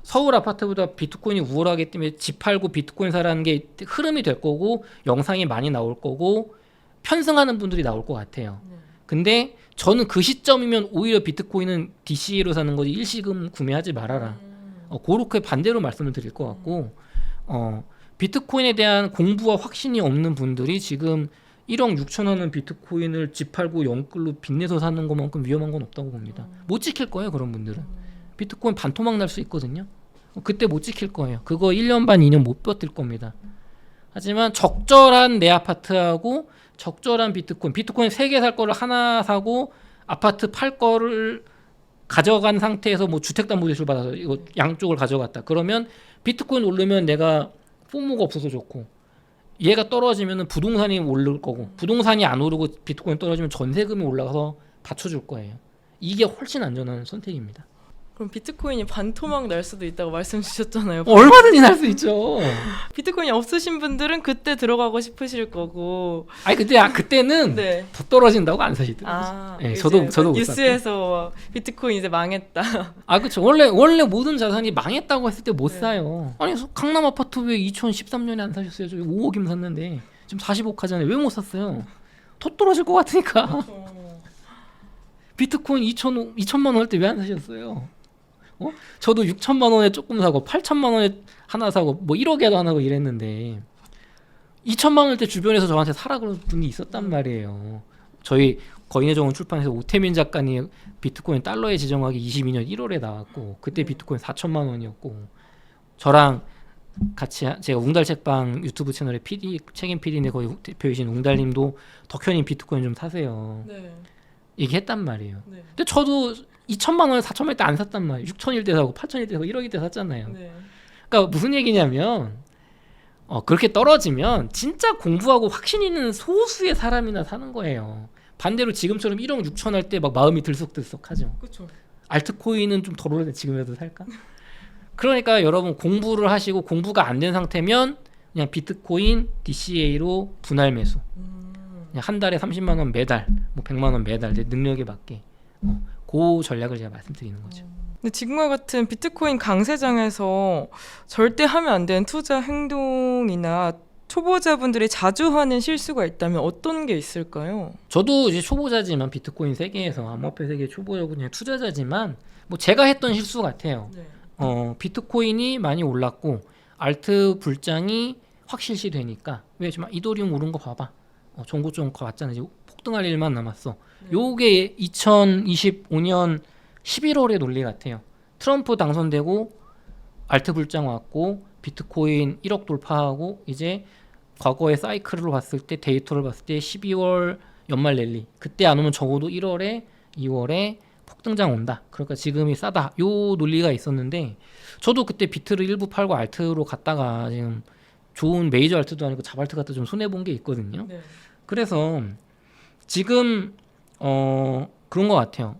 서울 아파트보다 비트코인이 우월하기 때문에 집 팔고 비트코인 사라는 게 흐름이 될 거고 영상이 많이 나올 거고 편승하는 분들이 나올 것 같아요. 근데 저는 그 시점이면 오히려 비트코인은 DCA로 사는 거지 일시금 구매하지 말아라. 그렇게 반대로 말씀을 드릴 것 같고 비트코인에 대한 공부와 확신이 없는 분들이 지금 1억 6천원은 비트코인을 집 팔고 영끌로 빚내서 사는 것만큼 위험한 건 없다고 봅니다. 못 지킬 거예요 그런 분들은. 비트코인 반토막 날 수 있거든요. 그때 못 지킬 거예요. 그거 1년 반 2년 못 버틸 겁니다. 하지만 적절한 내 아파트하고 적절한 비트코인 3개 살 거를 하나 사고 아파트 팔 거를 가져간 상태에서 뭐 주택담보대출 받아서 이거 양쪽을 가져갔다. 그러면 비트코인 오르면 내가 포모가 없어서 좋고 얘가 떨어지면 부동산이 오를 거고 부동산이 안 오르고 비트코인 떨어지면 전세금이 올라가서 받쳐줄 거예요. 이게 훨씬 안전한 선택입니다. 그럼 비트코인이 반토막 날 수도 있다고 말씀 주셨잖아요. 얼마든지 날 수 있죠. 비트코인이 없으신 분들은 그때 들어가고 싶으실 거고. 아니 그때는 더 떨어진다고 안 사시더라고요. 네, 저도 못 뉴스에서 비트코인 이제 망했다. 그렇죠. 원래 모든 자산이 망했다고 했을 때 못 사요. 아니 강남 아파트 왜 2013년에 안 사셨어요? 저기 5억이면 샀는데 지금 40억 하잖아요. 왜 못 샀어요? 더 떨어질 것 같으니까. 비트코인 2천만 원 할 때 왜 안 사셨어요? 저도 6천만 원에 조금 사고 8천만 원에 하나 사고 뭐 1억에도 하나 사고 이랬는데 2천만 원일 때 주변에서 저한테 사라 그러는 분이 있었단 말이에요. 저희 거인의 정원 출판에서 오태민 작가님 비트코인 달러에 지정하기 22년 1월에 나왔고 그때 비트코인 4천만 원이었고 저랑 같이 제가 웅달 책방 유튜브 채널의 PD 책임 PD인데 거기 대표이신 웅달님도 덕현님 비트코인 좀 사세요. 네. 얘기했단 말이에요. 네. 근데 저도 2천만 원에 4천만 원 때 안 샀단 말이에요. 6천일 때 사고 8천일 때 사고 1억일 때 샀잖아요. 네. 그러니까 무슨 얘기냐면 그렇게 떨어지면 진짜 공부하고 확신 있는 소수의 사람이나 사는 거예요. 반대로 지금처럼 1억 6천 할 때 막 마음이 들썩들썩하죠. 그렇죠. 알트코인은 좀 덜 오르네 지금이라도 살까? 그러니까 여러분 공부를 하시고 공부가 안 된 상태면 그냥 비트코인 DCA로 분할 매수. 그냥 한 달에 30만 원 매달, 뭐 100만 원 매달 내 능력에 맞게 그 전략을 제가 말씀드리는 거죠. 근데 지금과 같은 비트코인 강세장에서 절대 하면 안 되는 투자 행동이나 초보자분들이 자주 하는 실수가 있다면 어떤 게 있을까요? 저도 이제 초보자지만 비트코인 세계에서 암호화폐 세계 초보자고 그냥 투자자지만 뭐 제가 했던 실수 같아요. 네. 비트코인이 많이 올랐고 알트 불장이 확실시 되니까 왜 지금 이더리움 오른 거 봐봐. 종고점 왔잖아. 이제 폭등할 일만 남았어. 요게 2025년 11월의 논리 같아요. 트럼프 당선되고 알트 불장 왔고 비트코인 1억 돌파하고 이제 과거의 사이클을 봤을 때 데이터를 봤을 때 12월 연말 랠리 그때 안 오면 적어도 1월에 2월에 폭등장 온다. 그러니까 지금이 싸다. 요 논리가 있었는데 저도 그때 비트를 일부 팔고 알트로 갔다가 지금 좋은 메이저 알트도 아니고 잡알트 갖다 좀 손해 본 게 있거든요. 네. 그래서 지금 그런 것 같아요.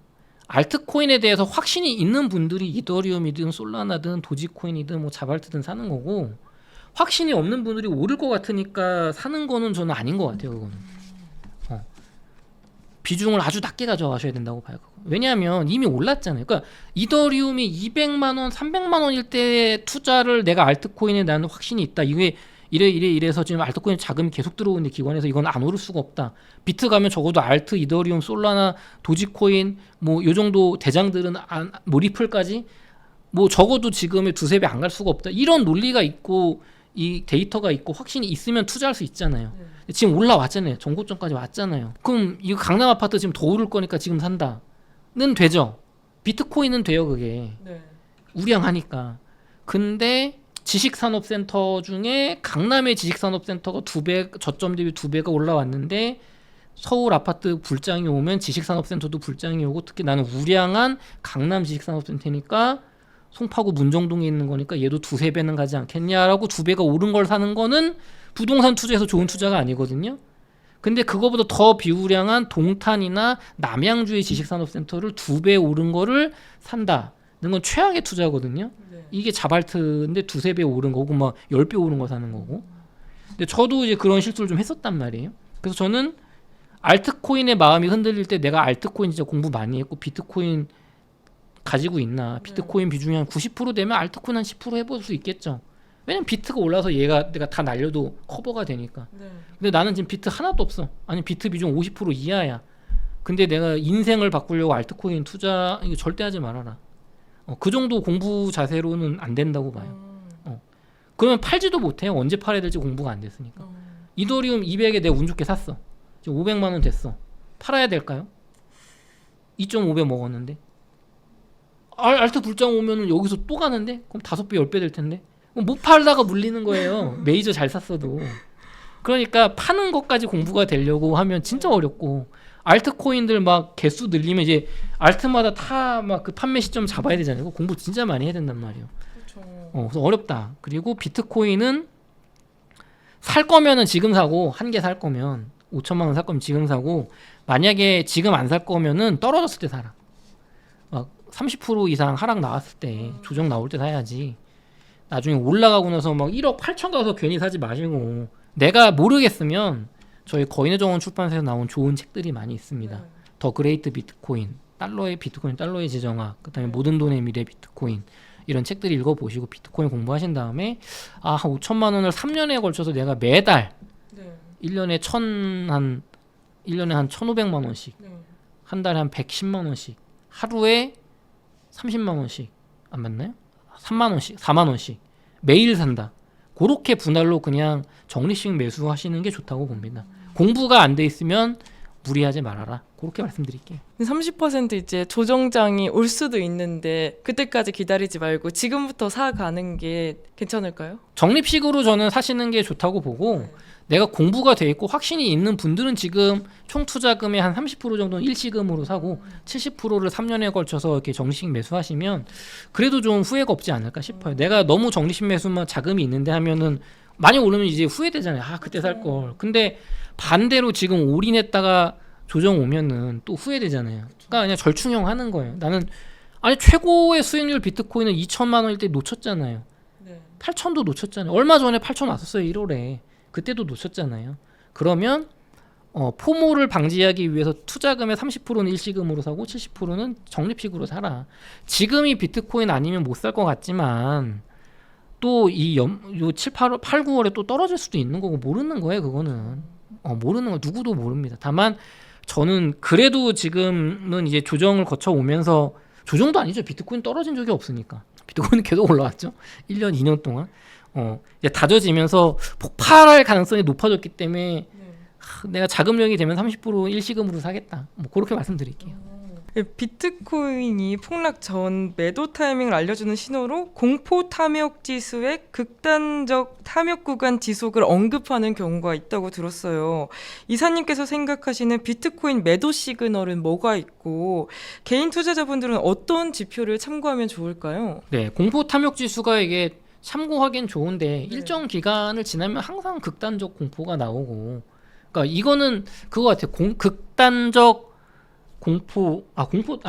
알트코인에 대해서 확신이 있는 분들이 이더리움이든 솔라나든 도지코인이든 뭐 자발트든 사는 거고 확신이 없는 분들이 오를 것 같으니까 사는 거는 저는 아닌 것 같아요. 그거는 비중을 아주 낮게 가져가셔야 된다고 봐요. 왜냐하면 이미 올랐잖아요. 그러니까 이더리움이 200만 원, 300만 원일 때 투자를 내가 알트코인에 나는 확신이 있다. 이게 이래서 지금 알트코인 자금이 계속 들어오는데 기관에서 이건 안 오를 수가 없다. 비트 가면 적어도 알트, 이더리움, 솔라나, 도지코인 뭐 요 정도 대장들은 뭐 리플까지 뭐 적어도 지금의 두세 배 안 갈 수가 없다. 이런 논리가 있고 이 데이터가 있고 확신이 있으면 투자할 수 있잖아요. 지금 올라왔잖아요. 전고점까지 왔잖아요. 그럼 이거 강남 아파트 지금 더 오를 거니까 지금 산다는 되죠. 비트코인은 돼요. 그게 네. 우량하니까. 근데 지식산업센터 중에 강남의 지식산업센터가 2배 저점 대비 2배가 올라왔는데 서울 아파트 불장이 오면 지식산업센터도 불장이 오고 특히 나는 우량한 강남 지식산업센터니까 송파구 문정동에 있는 거니까 얘도 2~3배는 가지 않겠냐라고 2배가 오른 걸 사는 거는 부동산 투자에서 좋은 투자가 아니거든요. 근데 그거보다 더 비우량한 동탄이나 남양주의 지식산업센터를 2배 오른 거를 산다는 건 최악의 투자거든요. 네. 이게 자발트인데 2~3배 오른 거고 막 10배 오른 거 사는 거고. 근데 저도 이제 그런 실수를 좀 했었단 말이에요. 그래서 저는 알트코인의 마음이 흔들릴 때 내가 알트코인 진짜 공부 많이 했고 비트코인 가지고 있나. 비트코인 비중이 한 90% 되면 알트코인 한 10% 해볼 수 있겠죠. 왜냐면 비트가 올라서 내가 다 날려도 커버가 되니까. 네. 근데 나는 지금 비트 하나도 없어. 아니 비트 비중 50% 이하야. 근데 내가 인생을 바꾸려고 알트코인 투자 이거 절대 하지 말아라. 그 정도 공부 자세로는 안 된다고 봐요. 그러면 팔지도 못해요. 언제 팔아야 될지 공부가 안 됐으니까. 이더리움 200에 내가 운 좋게 샀어. 지금 500만 원 됐어. 팔아야 될까요? 2.5배 먹었는데. 알트 불장 오면은 여기서 또 가는데? 그럼 5배 10배 될 텐데. 못 팔다가 물리는 거예요. 메이저 잘 샀어도. 그러니까 파는 것까지 공부가 되려고 하면 진짜 어렵고 알트코인들 막 개수 늘리면 이제 알트마다 다 막 그 판매 시점 잡아야 되잖아요. 공부 진짜 많이 해야 된단 말이에요. 그렇죠. 그래서 어렵다. 그리고 비트코인은 살 거면은 지금 사고 한 개 살 거면 5천만 원 살 거면 지금 사고 만약에 지금 안 살 거면은 떨어졌을 때 사라. 막 30% 이상 하락 나왔을 때 조정 나올 때 사야지. 나중에 올라가고 나서 막 1억 8천 가서 괜히 사지 마시고 내가 모르겠으면 저희 거인의 정원 출판사에서 나온 좋은 책들이 많이 있습니다. 더 그레이트 비트코인, 달러의 비트코인, 달러의 지정학, 그다음에 모든 돈의 미래 비트코인 이런 책들을 읽어보시고 비트코인 공부하신 다음에 한 5천만 원을 3년에 걸쳐서 내가 매달 1년에 한 1,500만 원씩 한 달에 한 110만 원씩, 하루에 30만 원씩, 안 맞나요? 3만 원씩, 4만 원씩 매일 산다. 그렇게 분할로 그냥 적립식 매수하시는 게 좋다고 봅니다. 공부가 안 돼 있으면 무리하지 말아라. 그렇게 말씀드릴게요. 30% 이제 조정장이 올 수도 있는데 그때까지 기다리지 말고 지금부터 사가는 게 괜찮을까요? 적립식으로 저는 사시는 게 좋다고 보고, 내가 공부가 돼 있고 확신이 있는 분들은 지금 총 투자금의 한 30% 정도는 일시금으로 사고 70%를 3년에 걸쳐서 이렇게 적립식 매수하시면 그래도 좀 후회가 없지 않을까 싶어요. 내가 너무 적립식 매수만 자금이 있는데 하면은 많이 오르면 이제 후회되잖아요. 아, 그때 살 걸. 근데 반대로 지금 올인했다가 조정 오면은 또 후회되잖아요. 그러니까 그냥 절충형 하는 거예요. 나는 아니 최고의 수익률 비트코인은 2천만 원일 때 놓쳤잖아요. 8천도 놓쳤잖아요. 얼마 전에 8천 왔었어요. 1월에. 그때도 놓쳤잖아요. 그러면 포모를 방지하기 위해서 투자금의 30%는 일시금으로 사고 70%는 적립식으로 사라. 지금이 비트코인 아니면 못 살 것 같지만 또 요 7, 8, 9월에 또 떨어질 수도 있는 거고 모르는 거예요. 그거는 모르는 거 누구도 모릅니다. 다만 저는 그래도 지금은 이제 조정을 거쳐 오면서, 조정도 아니죠. 비트코인 떨어진 적이 없으니까. 비트코인은 계속 올라왔죠. 1년, 2년 동안. 이제 다져지면서 폭발할 가능성이 높아졌기 때문에 내가 자금력이 되면 30% 일시금으로 사겠다. 뭐 그렇게 말씀드릴게요. 비트코인이 폭락 전 매도 타이밍을 알려주는 신호로 공포 탐욕 지수의 극단적 탐욕 구간 지속을 언급하는 경우가 있다고 들었어요. 이사님께서 생각하시는 비트코인 매도 시그널은 뭐가 있고 개인 투자자분들은 어떤 지표를 참고하면 좋을까요? 네, 공포 탐욕 지수가 이게 참고하기엔 좋은데 일정 기간을 지나면 항상 극단적 공포가 나오고, 그러니까 이거는 그거 같아요. 극단적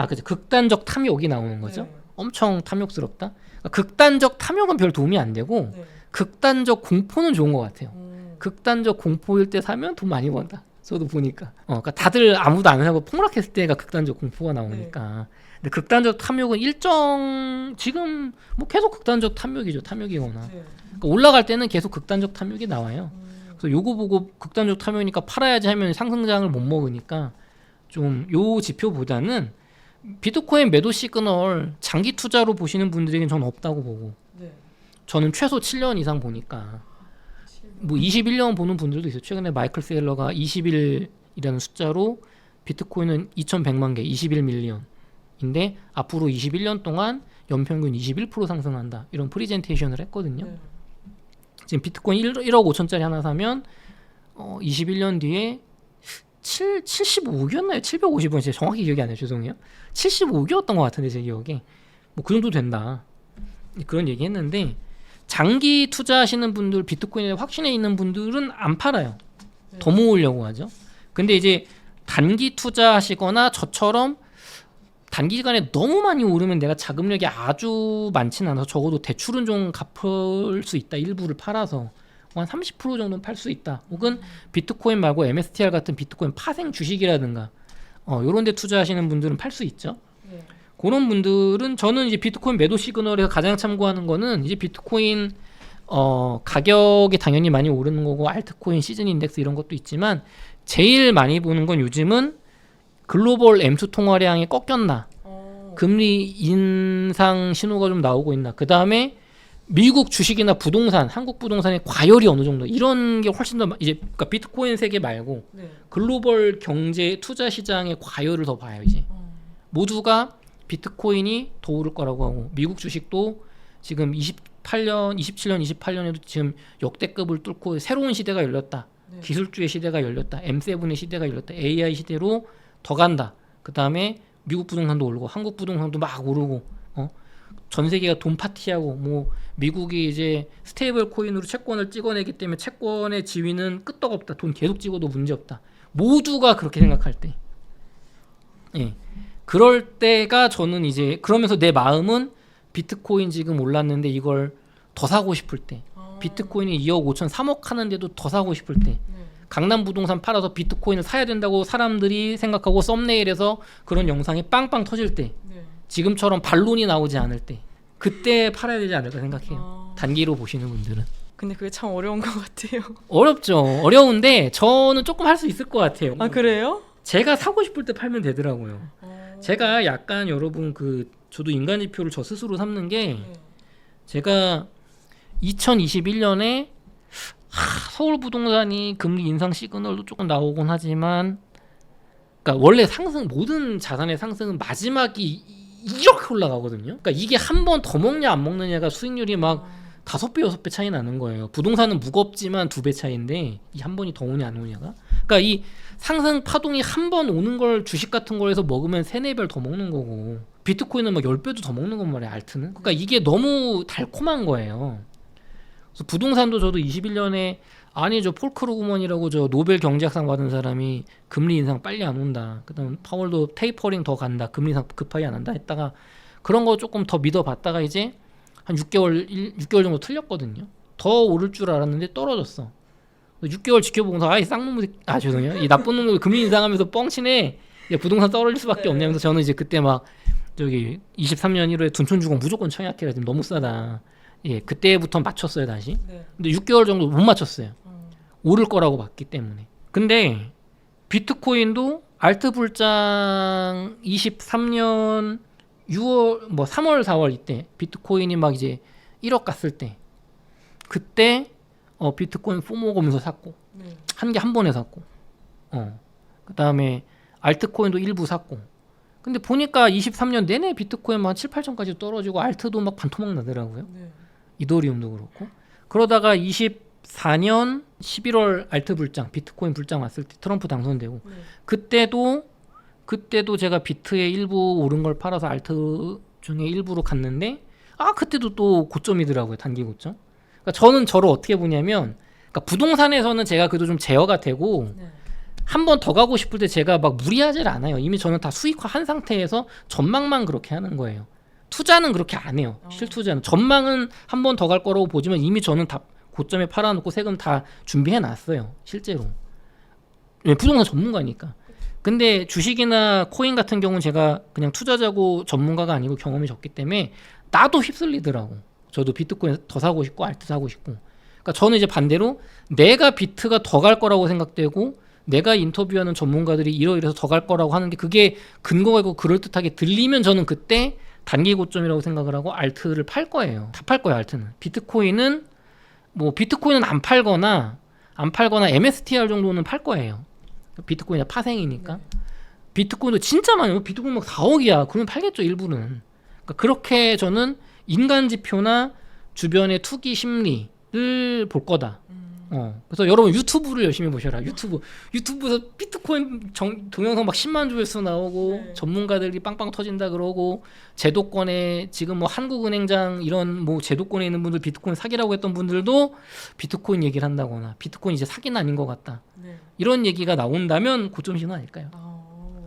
그치, 극단적 탐욕이 나오는 거죠. 엄청 탐욕스럽다. 그러니까 극단적 탐욕은 별 도움이 안 되고 극단적 공포는 좋은 것 같아요. 극단적 공포일 때 사면 돈 많이 번다. 저도 보니까. 그러니까 다들 아무도 안 하고 폭락했을 때가 극단적 공포가 나오니까. 근데 극단적 탐욕은 지금 뭐 계속 극단적 탐욕이죠. 탐욕이거나. 그러니까 올라갈 때는 계속 극단적 탐욕이 나와요. 그래서 요거 보고 극단적 탐욕이니까 팔아야지 하면 상승장을 못 먹으니까 좀 요 지표보다는 비트코인 매도 시그널 장기 투자로 보시는 분들에게는 전 없다고 보고, 저는 최소 7년 이상 보니까 뭐 21년 보는 분들도 있어요. 최근에 마이클 세일러가 21이라는 숫자로 비트코인은 2100만 개, 21밀리언인데 앞으로 21년 동안 연평균 21% 상승한다. 이런 프리젠테이션을 했거든요. 지금 비트코인 1억 5천짜리 하나 사면 21년 뒤에 75억이었나요? 750원. 제가 정확히 기억이 안 나요. 죄송해요. 75억이었던 것 같은데 제 기억에. 뭐 그 정도 된다. 그런 얘기 했는데, 장기 투자하시는 분들, 비트코인에 확신해 있는 분들은 안 팔아요. 더 모으려고 하죠. 근데 이제 단기 투자하시거나 저처럼 단기간에 너무 많이 오르면 내가 자금력이 아주 많지는 않아서 적어도 대출은 좀 갚을 수 있다. 일부를 팔아서 한 30% 정도는 팔 수 있다. 혹은 비트코인 말고 MSTR 같은 비트코인 파생 주식이라든가 요런 데 투자하시는 분들은 팔 수 있죠. 그런 분들은, 저는 이제 비트코인 매도 시그널에서 가장 참고하는 거는 이제 비트코인 가격이 당연히 많이 오르는 거고 알트코인 시즌 인덱스 이런 것도 있지만 제일 많이 보는 건 요즘은 글로벌 M2 통화량이 꺾였나, 금리 인상 신호가 좀 나오고 있나, 그 다음에 미국 주식이나 부동산, 한국 부동산의 과열이 어느 정도, 이런 게 훨씬 더 이제, 그러니까 비트코인 세계 말고 글로벌 경제 투자 시장의 과열을 더 봐요. 이제 모두가 비트코인이 더 오를 거라고 하고, 미국 주식도 지금 27년, 28년에도 지금 역대급을 뚫고 새로운 시대가 열렸다. 기술주의 시대가 열렸다. M7의 시대가 열렸다. AI 시대로 더 간다. 그 다음에 미국 부동산도 오르고 한국 부동산도 막 오르고, 전 세계가 돈 파티하고, 뭐 미국이 이제 스테이블 코인으로 채권을 찍어내기 때문에 채권의 지위는 끄떡없다. 돈 계속 찍어도 문제 없다. 모두가 그렇게 생각할 때, 그럴 때가 저는 이제, 그러면서 내 마음은 비트코인 지금 올랐는데 이걸 더 사고 싶을 때, 비트코인이 2억 5천 3억 하는데도 더 사고 싶을 때, 강남 부동산 팔아서 비트코인을 사야 된다고 사람들이 생각하고 썸네일에서 그런 영상이 빵빵 터질 때, 지금처럼 반론이 나오지 않을 때, 그때 팔아야 되지 않을까 생각해요. 단기로 보시는 분들은. 근데 그게 참 어려운 것 같아요. 어렵죠. 어려운데 저는 조금 할 수 있을 것 같아요. 아, 그래요? 제가 사고 싶을 때 팔면 되더라고요. 제가 약간 여러분 저도 인간지표를 저 스스로 삼는 게 제가 2021년에 서울 부동산이 금리 인상 시그널도 조금 나오곤 하지만 그러니까 원래 모든 자산의 상승은 마지막이 이렇게 올라가거든요. 그러니까 이게 한 번 더 먹냐 안 먹느냐가 수익률이 막 5배 6배 차이 나는 거예요. 부동산은 무겁지만 2배 차이인데 이 한 번이 더 오냐 안 오냐가. 그러니까 이 상승 파동이 한 번 오는 걸 주식 같은 거에서 먹으면 3-4배를 더 먹는 거고 비트코인은 막 10배도 더 먹는 건 말이에요. 알트는. 그러니까 이게 너무 달콤한 거예요. 그래서 부동산도 저도 21년에 아니죠. 폴 크루그먼이라고 저 노벨 경제학상 받은 사람이 금리 인상 빨리 안 온다. 그다음 파월도 테이퍼링 더 간다. 금리 인상 급하게 안 한다 했다가 그런 거 조금 더 믿어봤다가 이제 한 6개월 정도 틀렸거든요. 더 오를 줄 알았는데 떨어졌어. 6개월 지켜보고서 이 쌍놈 죄송해요. 이 나쁜 놈들 금리 인상하면서 뻥치네. 부동산 떨어질 수밖에 없냐면서 저는 이제 그때 막 저기 23년 1월에 둔촌주공 무조건 청약해라. 지금 너무 싸다. 그때부터 맞췄어요 다시. 근데 6개월 정도 못 맞췄어요. 오를 거라고 봤기 때문에. 근데 비트코인도 알트 불장 23년 6월 3월 4월 이때 비트코인이 막 이제 1억 갔을 때 그때 비트코인 포모 먹으면서 샀고 한 개 한 번에 샀고 그다음에 알트코인도 일부 샀고 근데 보니까 23년 내내 비트코인 한 7, 8천까지 떨어지고 알트도 막 반토막 나더라고요. 이더리움도 그렇고. 그러다가 24년 11월 알트 불장 비트코인 불장 왔을 때 트럼프 당선되고 그때도 제가 비트에 일부 오른 걸 팔아서 알트 중에 일부로 갔는데 그때도 또 고점이더라고요. 단기 고점. 그러니까 저는 저를 어떻게 보냐면 그러니까 부동산에서는 제가 그래도 좀 제어가 되고 한 번 더 가고 싶을 때 제가 막 무리하지 않아요. 이미 저는 다 수익화한 상태에서 전망만 그렇게 하는 거예요. 투자는 그렇게 안 해요. 실투자는. 전망은 한 번 더 갈 거라고 보지만 이미 저는 다 고점에 팔아놓고 세금 다 준비해 놨어요. 실제로. 부동산 전문가니까. 근데 주식이나 코인 같은 경우는 제가 그냥 투자자고 전문가가 아니고 경험이 적기 때문에 나도 휩쓸리더라고. 저도 비트코인 더 사고 싶고 알트 사고 싶고. 그러니까 저는 이제 반대로 내가 비트가 더 갈 거라고 생각되고 내가 인터뷰하는 전문가들이 이러이러서 더 갈 거라고 하는 게 그게 근거가 있고 그럴듯하게 들리면 저는 그때 단기 고점이라고 생각을 하고 알트를 팔 거예요. 다 팔 거예요. 알트는. 비트코인은 안 팔거나 MSTR 정도는 팔 거예요. 비트코인이 파생이니까. 비트코인도 진짜 많아요. 비트코인 막 4억이야. 그러면 팔겠죠. 일부는. 그러니까 그렇게 저는 인간 지표나 주변의 투기 심리를 볼 거다. 그래서 여러분 유튜브를 열심히 보셔라. 유튜브에서 비트코인 동영상 막 10만 조회수 나오고 전문가들이 빵빵 터진다 그러고 제도권에 지금 한국은행장 이런 제도권에 있는 분들 비트코인 사기라고 했던 분들도 비트코인 얘기를 한다거나 비트코인 이제 사기는 아닌 것 같다. 이런 얘기가 나온다면 고점 신호 아닐까요?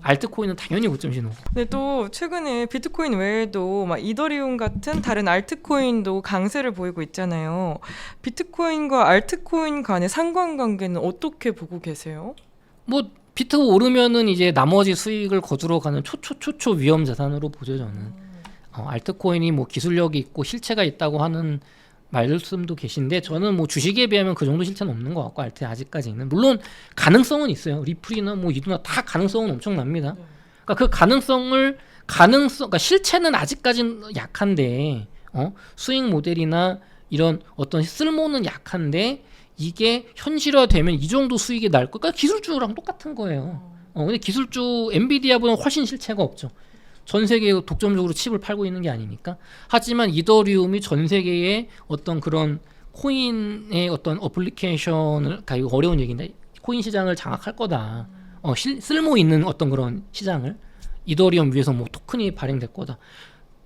알트코인은 당연히 고점 신호고. 근데 또 최근에 비트코인 외에도 이더리움 같은 다른 알트코인도 강세를 보이고 있잖아요. 비트코인과 알트코인 간의 상관관계는 어떻게 보고 계세요? 비트가 오르면은 이제 나머지 수익을 거두러 가는 초초 위험 자산으로 보죠 저는. 알트코인이 기술력이 있고 실체가 있다고 하는 말씀도 계신데 저는 주식에 비하면 그 정도 실체는 없는 것 같고 알트 아직까지는 물론 가능성은 있어요. 리플이나 이두나 다 가능성은 엄청납니다. 그러니까 그 그러니까 실체는 아직까지는 약한데 수익 모델이나 이런 어떤 쓸모는 약한데 이게 현실화되면 이 정도 수익이 날 거. 그러니까 기술주랑 똑같은 거예요. 근데 기술주 엔비디아보다 훨씬 실체가 없죠. 전 세계에 독점적으로 칩을 팔고 있는 게 아니니까. 하지만 이더리움이 전 세계의 어떤 그런 코인의 어떤 어플리케이션을, 이거 어려운 얘기인데 코인 시장을 장악할 거다. 쓸모 있는 어떤 그런 시장을 이더리움 위에서 토큰이 발행될 거다.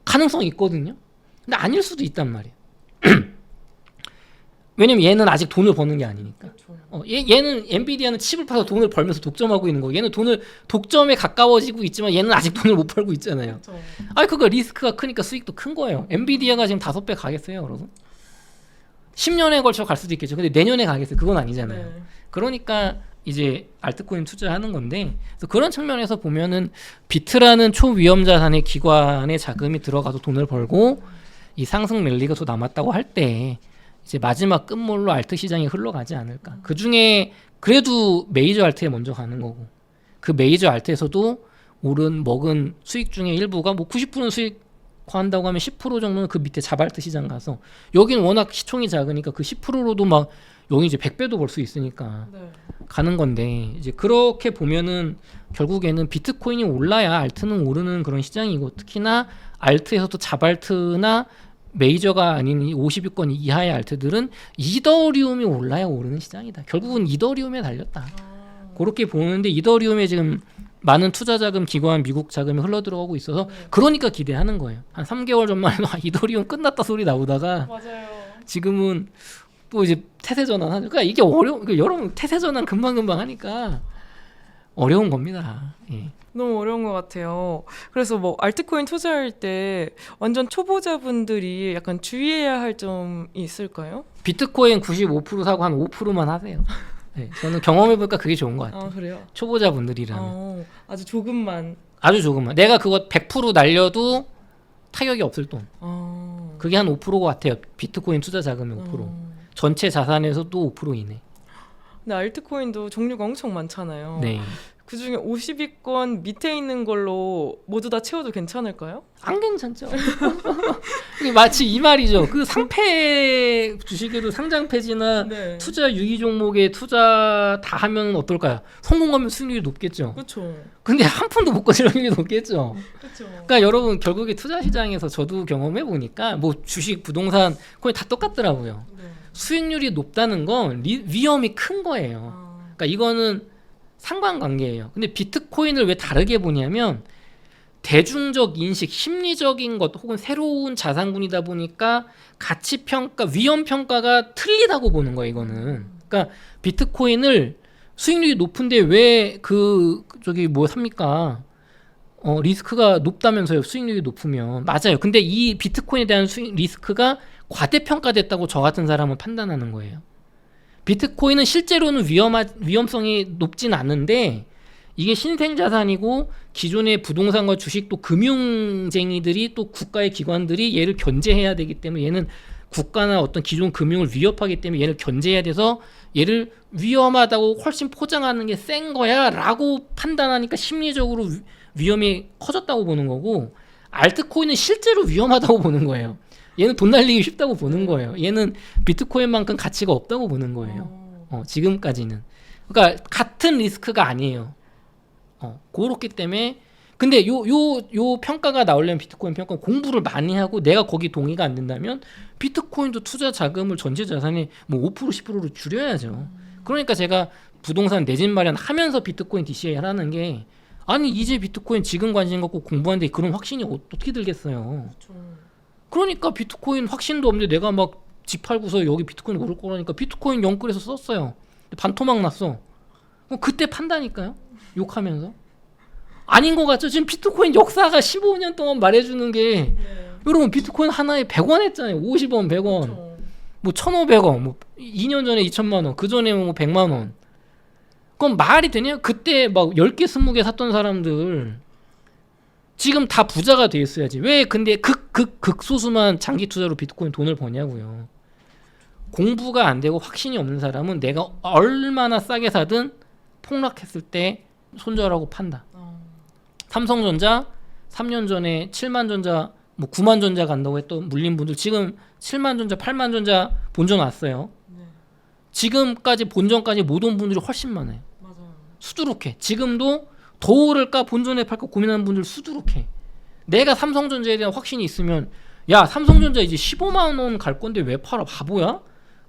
가능성이 있거든요. 근데 아닐 수도 있단 말이에요. 왜냐면 얘는 아직 돈을 버는 게 아니니까. 얘는 엔비디아는 칩을 파서 돈을 벌면서 독점하고 있는 거. 얘는 독점에 가까워지고 있지만 얘는 아직 돈을 못 벌고 있잖아요. 그거 리스크가 크니까 수익도 큰 거예요. 엔비디아가 지금 5배 가겠어요, 여러분? 10년에 걸쳐 갈 수도 있겠죠. 근데 내년에 가겠어요. 그건 아니잖아요. 그러니까 이제 알트코인 투자하는 건데, 그래서 그런 측면에서 보면은 비트라는 초위험 자산의 기관에 자금이 들어가서 돈을 벌고 이 상승 랠리가 더 남았다고 할 때 이제 마지막 끝물로 알트 시장이 흘러가지 않을까. 그 중에 그래도 메이저 알트에 먼저 가는 거고 그 메이저 알트에서도 오른 먹은 수익 중에 일부가 뭐 90%는 수익화한다고 하면 10% 정도는 그 밑에 자발트 시장 가서 여기는 워낙 시총이 작으니까 그 10%로도 막 여기 이제 100배도 벌 수 있으니까 네. 가는 건데 이제 그렇게 보면은 결국에는 비트코인이 올라야 알트는 오르는 그런 시장이고 특히나 알트에서도 자발트나 메이저가 아닌 50위권 이하의 알트들은 이더리움이 올라야 오르는 시장이다. 결국은 이더리움에 달렸다. 그렇게 보는데 이더리움에 지금 많은 투자 자금 기관 미국 자금이 흘러 들어가고 있어서 그러니까 기대하는 거예요. 한 3개월 전만 해도 이더리움 끝났다 소리 나오다가 맞아요. 지금은 또 이제 태세 전환하죠. 그러니까 이게 그러니까 여러분 태세 전환 금방 하니까 어려운 겁니다. 예. 너무 어려운 것 같아요. 그래서 뭐 알트코인 투자할 때 완전 초보자분들이 약간 주의해야 할 점이 있을까요? 비트코인 95% 사고 한 5%만 하세요. 네, 저는 경험해보니까 그게 좋은 것 같아요. 아 그래요? 초보자분들이라면 아주 조금만. 아주 조금만 내가 그거 100% 날려도 타격이 없을 돈 그게 한 5%가 같아요. 비트코인 투자 자금의 5% 전체 자산에서도 5% 이내. 근데 알트코인도 종류가 엄청 많잖아요. 네. 그중에 50위권 밑에 있는 걸로 모두 다 채워도 괜찮을까요? 안 괜찮죠. 이게 마치 이 말이죠. 그 상패 주식에도 상장 폐지나 네. 투자 유의 종목에 투자 다 하면 어떨까요? 성공하면 수익률이 높겠죠. 그렇죠. 근데 근데 한 푼도 못 거칠 확률이 높겠죠. 그렇죠. 그러니까 여러분 결국에 투자 시장에서 저도 경험해 보니까 뭐 주식, 부동산 거의 다 똑같더라고요. 네. 수익률이 높다는 건 위험이 큰 거예요. 그러니까 이거는 상관관계예요. 근데 비트코인을 왜 다르게 보냐면 대중적 인식, 심리적인 것 혹은 새로운 자산군이다 보니까 가치 평가, 위험 평가가 틀리다고 보는 거예요. 이거는. 그러니까 비트코인을 수익률이 높은데 왜 저기 뭐 삽니까? 리스크가 높다면서요. 수익률이 높으면 맞아요. 근데 이 비트코인에 대한 리스크가 과대평가됐다고 저 같은 사람은 판단하는 거예요. 비트코인은 실제로는 위험성이 높진 않은데 이게 신생자산이고 기존의 부동산과 주식 또 금융쟁이들이 또 국가의 기관들이 얘를 견제해야 되기 때문에 얘는 국가나 어떤 기존 금융을 위협하기 때문에 얘를 견제해야 돼서 얘를 위험하다고 훨씬 포장하는 게 센 거야 라고 판단하니까 심리적으로 위험이 커졌다고 보는 거고 알트코인은 실제로 위험하다고 보는 거예요. 얘는 돈 날리기 쉽다고 보는 거예요. 얘는 비트코인만큼 가치가 없다고 보는 거예요. 지금까지는. 그러니까 같은 리스크가 아니에요. 그렇기 때문에 근데 요 평가가 나오려면 비트코인 평가 공부를 많이 하고 내가 거기 동의가 안 된다면 비트코인도 투자 자금을 전체 자산의 뭐 5% 10%로 줄여야죠. 그러니까 제가 부동산 내 집 마련하면서 비트코인 DCA 하라는 게 아니 이제 비트코인 지금 관심 갖고 공부하는데 그런 확신이 어떻게 들겠어요. 그렇죠. 그러니까 비트코인 확신도 없는데 내가 막 집 팔고서 여기 비트코인 오를 거라니까 비트코인 영끌해서 썼어요. 반토막 났어. 그때 판다니까요. 욕하면서. 아닌 것 같죠? 지금 비트코인 역사가 15년 동안 말해주는 게 여러분 비트코인 하나에 100원 했잖아요. 50원, 100원. 그렇죠. 뭐 1,500원. 뭐 2년 전에 2천만 원. 그 전에 뭐 100만 원. 그럼 말이 되냐? 그때 막 10개, 20개 샀던 사람들 지금 다 부자가 돼 있어야지. 왜 근데 극소수만 장기 투자로 비트코인 돈을 버냐고요. 공부가 안 되고 확신이 없는 사람은 내가 얼마나 싸게 사든 폭락했을 때 손절하고 판다. 삼성전자 3년 전에 7만 전자 뭐 9만 전자 간다고 했던 물린 분들 지금 7만 전자 8만 전자 본전 왔어요. 지금까지 본전까지 못 온 분들이 훨씬 많아요. 맞아요. 수두룩해. 지금도 더 오를까 본전에 팔까 고민하는 분들 수두룩해. 내가 삼성전자에 대한 확신이 있으면 야 삼성전자 이제 15만 원 갈 건데 왜 팔아 바보야?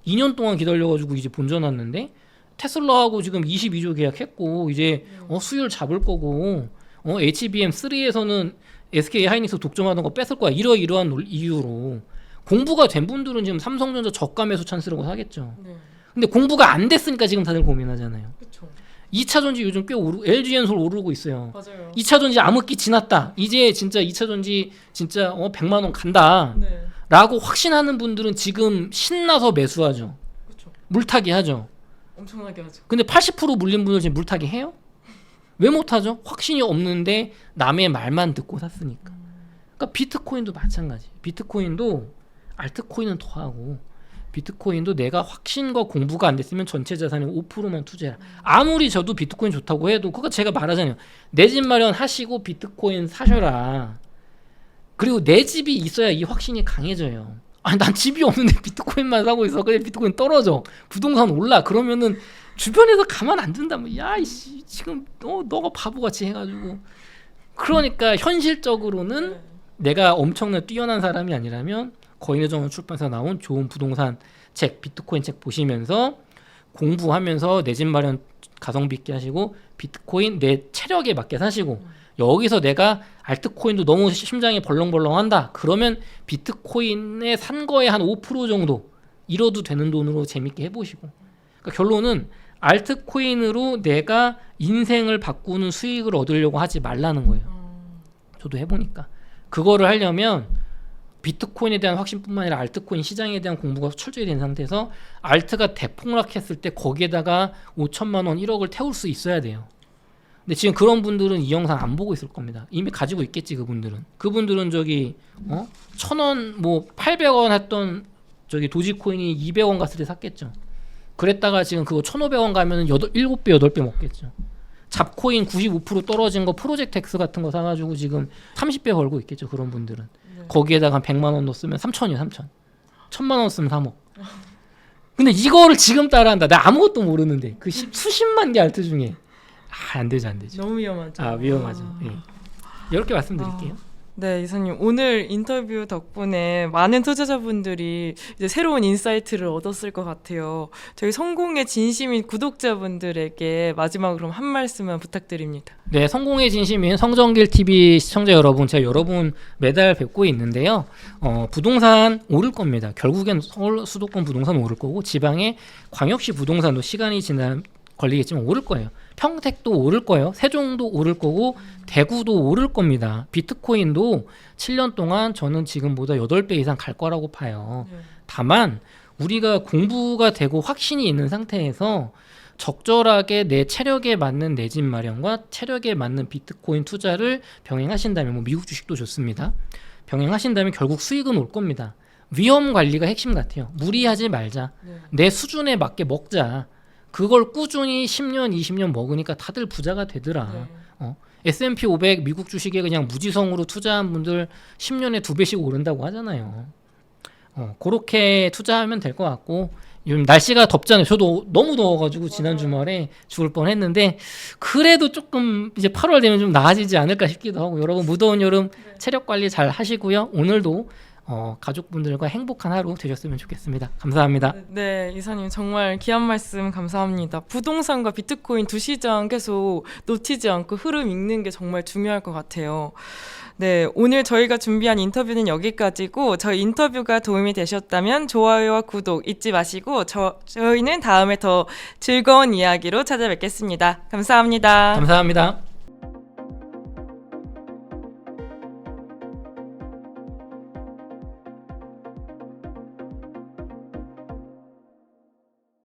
2년 동안 기다려가지고 이제 본전 왔는데 테슬라하고 지금 22조 계약했고 이제 수율 잡을 거고 HBM3에서는 SK 하이닉스 독점하던 거 뺏을 거야. 이러이러한 이유로 공부가 된 분들은 지금 삼성전자 저가 매수 찬스라고 사겠죠. 네. 근데 공부가 안 됐으니까 지금 다들 고민하잖아요. 그렇죠. 2차전지 요즘 꽤 LG엔솔 오르고 있어요. 맞아요. 2차전지 암흑기 지났다. 이제 진짜 2차전지 진짜 100만 원 간다. 네. 라고 확신하는 분들은 지금 신나서 매수하죠. 그렇죠. 물타기 하죠. 엄청나게 하죠. 근데 80% 물린 분들 지금 물타기 해요? 왜 못하죠? 확신이 없는데 남의 말만 듣고 샀으니까. 그러니까 비트코인도 마찬가지. 비트코인도 알트코인은 더하고 비트코인도 내가 확신과 공부가 안 됐으면 전체 자산의 5%만 투자해라. 아무리 저도 비트코인 좋다고 해도 그거 제가 말하잖아요. 내 집 마련 하시고 비트코인 사셔라. 그리고 내 집이 있어야 이 확신이 강해져요. 아니 난 집이 없는데 비트코인만 사고 있어. 근데 비트코인 떨어져. 부동산 올라. 그러면은 주변에서 가만 안 둔다. 뭐 야 이씨 지금 너가 바보같이 해가지고. 그러니까 현실적으로는 내가 엄청나게 뛰어난 사람이 아니라면 거인의 정원 출판사 나온 좋은 부동산 책, 비트코인 책 보시면서 공부하면서 내 집 마련 가성비 있게 하시고 비트코인 내 체력에 맞게 사시고 여기서 내가 알트코인도 너무 심장이 벌렁벌렁한다. 그러면 비트코인에 산 거에 한 5% 정도 잃어도 되는 돈으로 재밌게 해보시고. 그러니까 결론은 알트코인으로 내가 인생을 바꾸는 수익을 얻으려고 하지 말라는 거예요. 저도 해보니까. 그거를 하려면 비트코인에 대한 확신뿐만 아니라 알트코인 시장에 대한 공부가 철저히 된 상태에서 알트가 대폭락했을 때 거기에다가 5천만 원, 1억을 태울 수 있어야 돼요. 근데 지금 그런 분들은 이 영상 안 보고 있을 겁니다. 이미 가지고 있겠지 그분들은 저기 1,000원 뭐 800원 했던 저기 도지코인이 200원 갔을 때 샀겠죠. 그랬다가 지금 그거 1,500원 가면은 7배 8배 먹겠죠. 잡코인 95% 떨어진 거 프로젝트 X 같은 거 사가지고 지금 30배 벌고 있겠죠. 그런 분들은. 거기에다가 한 100만 원 넣었으면 3천이요 3천. 1,000만 원 쓰면 3억. 근데 이거를 지금 따라한다. 나 아무것도 모르는데 그 수십만 개 알트 중에 안 되죠. 너무 위험하죠. 위험하죠. 예. 이렇게 말씀드릴게요. 네, 이사님 오늘 인터뷰 덕분에 많은 투자자분들이 이제 새로운 인사이트를 얻었을 것 같아요. 저희 성공의 진심인 구독자분들에게 마지막으로 그럼 한 말씀만 부탁드립니다. 네, 성공의 진심인 성정길 TV 시청자 여러분, 제가 여러분 매달 뵙고 있는데요. 부동산 오를 겁니다. 결국엔 서울 수도권 부동산 오를 거고 지방의 광역시 부동산도 시간이 지나면 걸리겠지만 오를 거예요. 평택도 오를 거예요. 세종도 오를 거고 대구도 오를 겁니다. 비트코인도 7년 동안 저는 지금보다 8배 이상 갈 거라고 봐요. 다만 우리가 공부가 되고 확신이 있는 상태에서 적절하게 내 체력에 맞는 내 집 마련과 체력에 맞는 비트코인 투자를 병행하신다면 뭐 미국 주식도 좋습니다. 병행하신다면 결국 수익은 올 겁니다. 위험 관리가 핵심 같아요. 무리하지 말자. 내 수준에 맞게 먹자. 그걸 꾸준히 10년, 20년 먹으니까 다들 부자가 되더라. S&P 500 미국 주식에 그냥 무지성으로 투자한 분들 10년에 2배씩 오른다고 하잖아요. 그렇게 투자하면 될 것 같고 요즘 날씨가 덥잖아요. 저도 너무 더워가지고 지난 주말에 죽을 뻔했는데 그래도 조금 이제 8월 되면 좀 나아지지 않을까 싶기도 하고 여러분 무더운 여름 체력 관리 잘 하시고요. 오늘도 가족분들과 행복한 하루 되셨으면 좋겠습니다. 감사합니다. 네, 이사님 정말 귀한 말씀 감사합니다. 부동산과 비트코인 두 시장 계속 놓치지 않고 흐름 읽는 게 정말 중요할 것 같아요. 네, 오늘 저희가 준비한 인터뷰는 여기까지고 저희 인터뷰가 도움이 되셨다면 좋아요와 구독 잊지 마시고 저희는 다음에 더 즐거운 이야기로 찾아뵙겠습니다. 감사합니다. 감사합니다.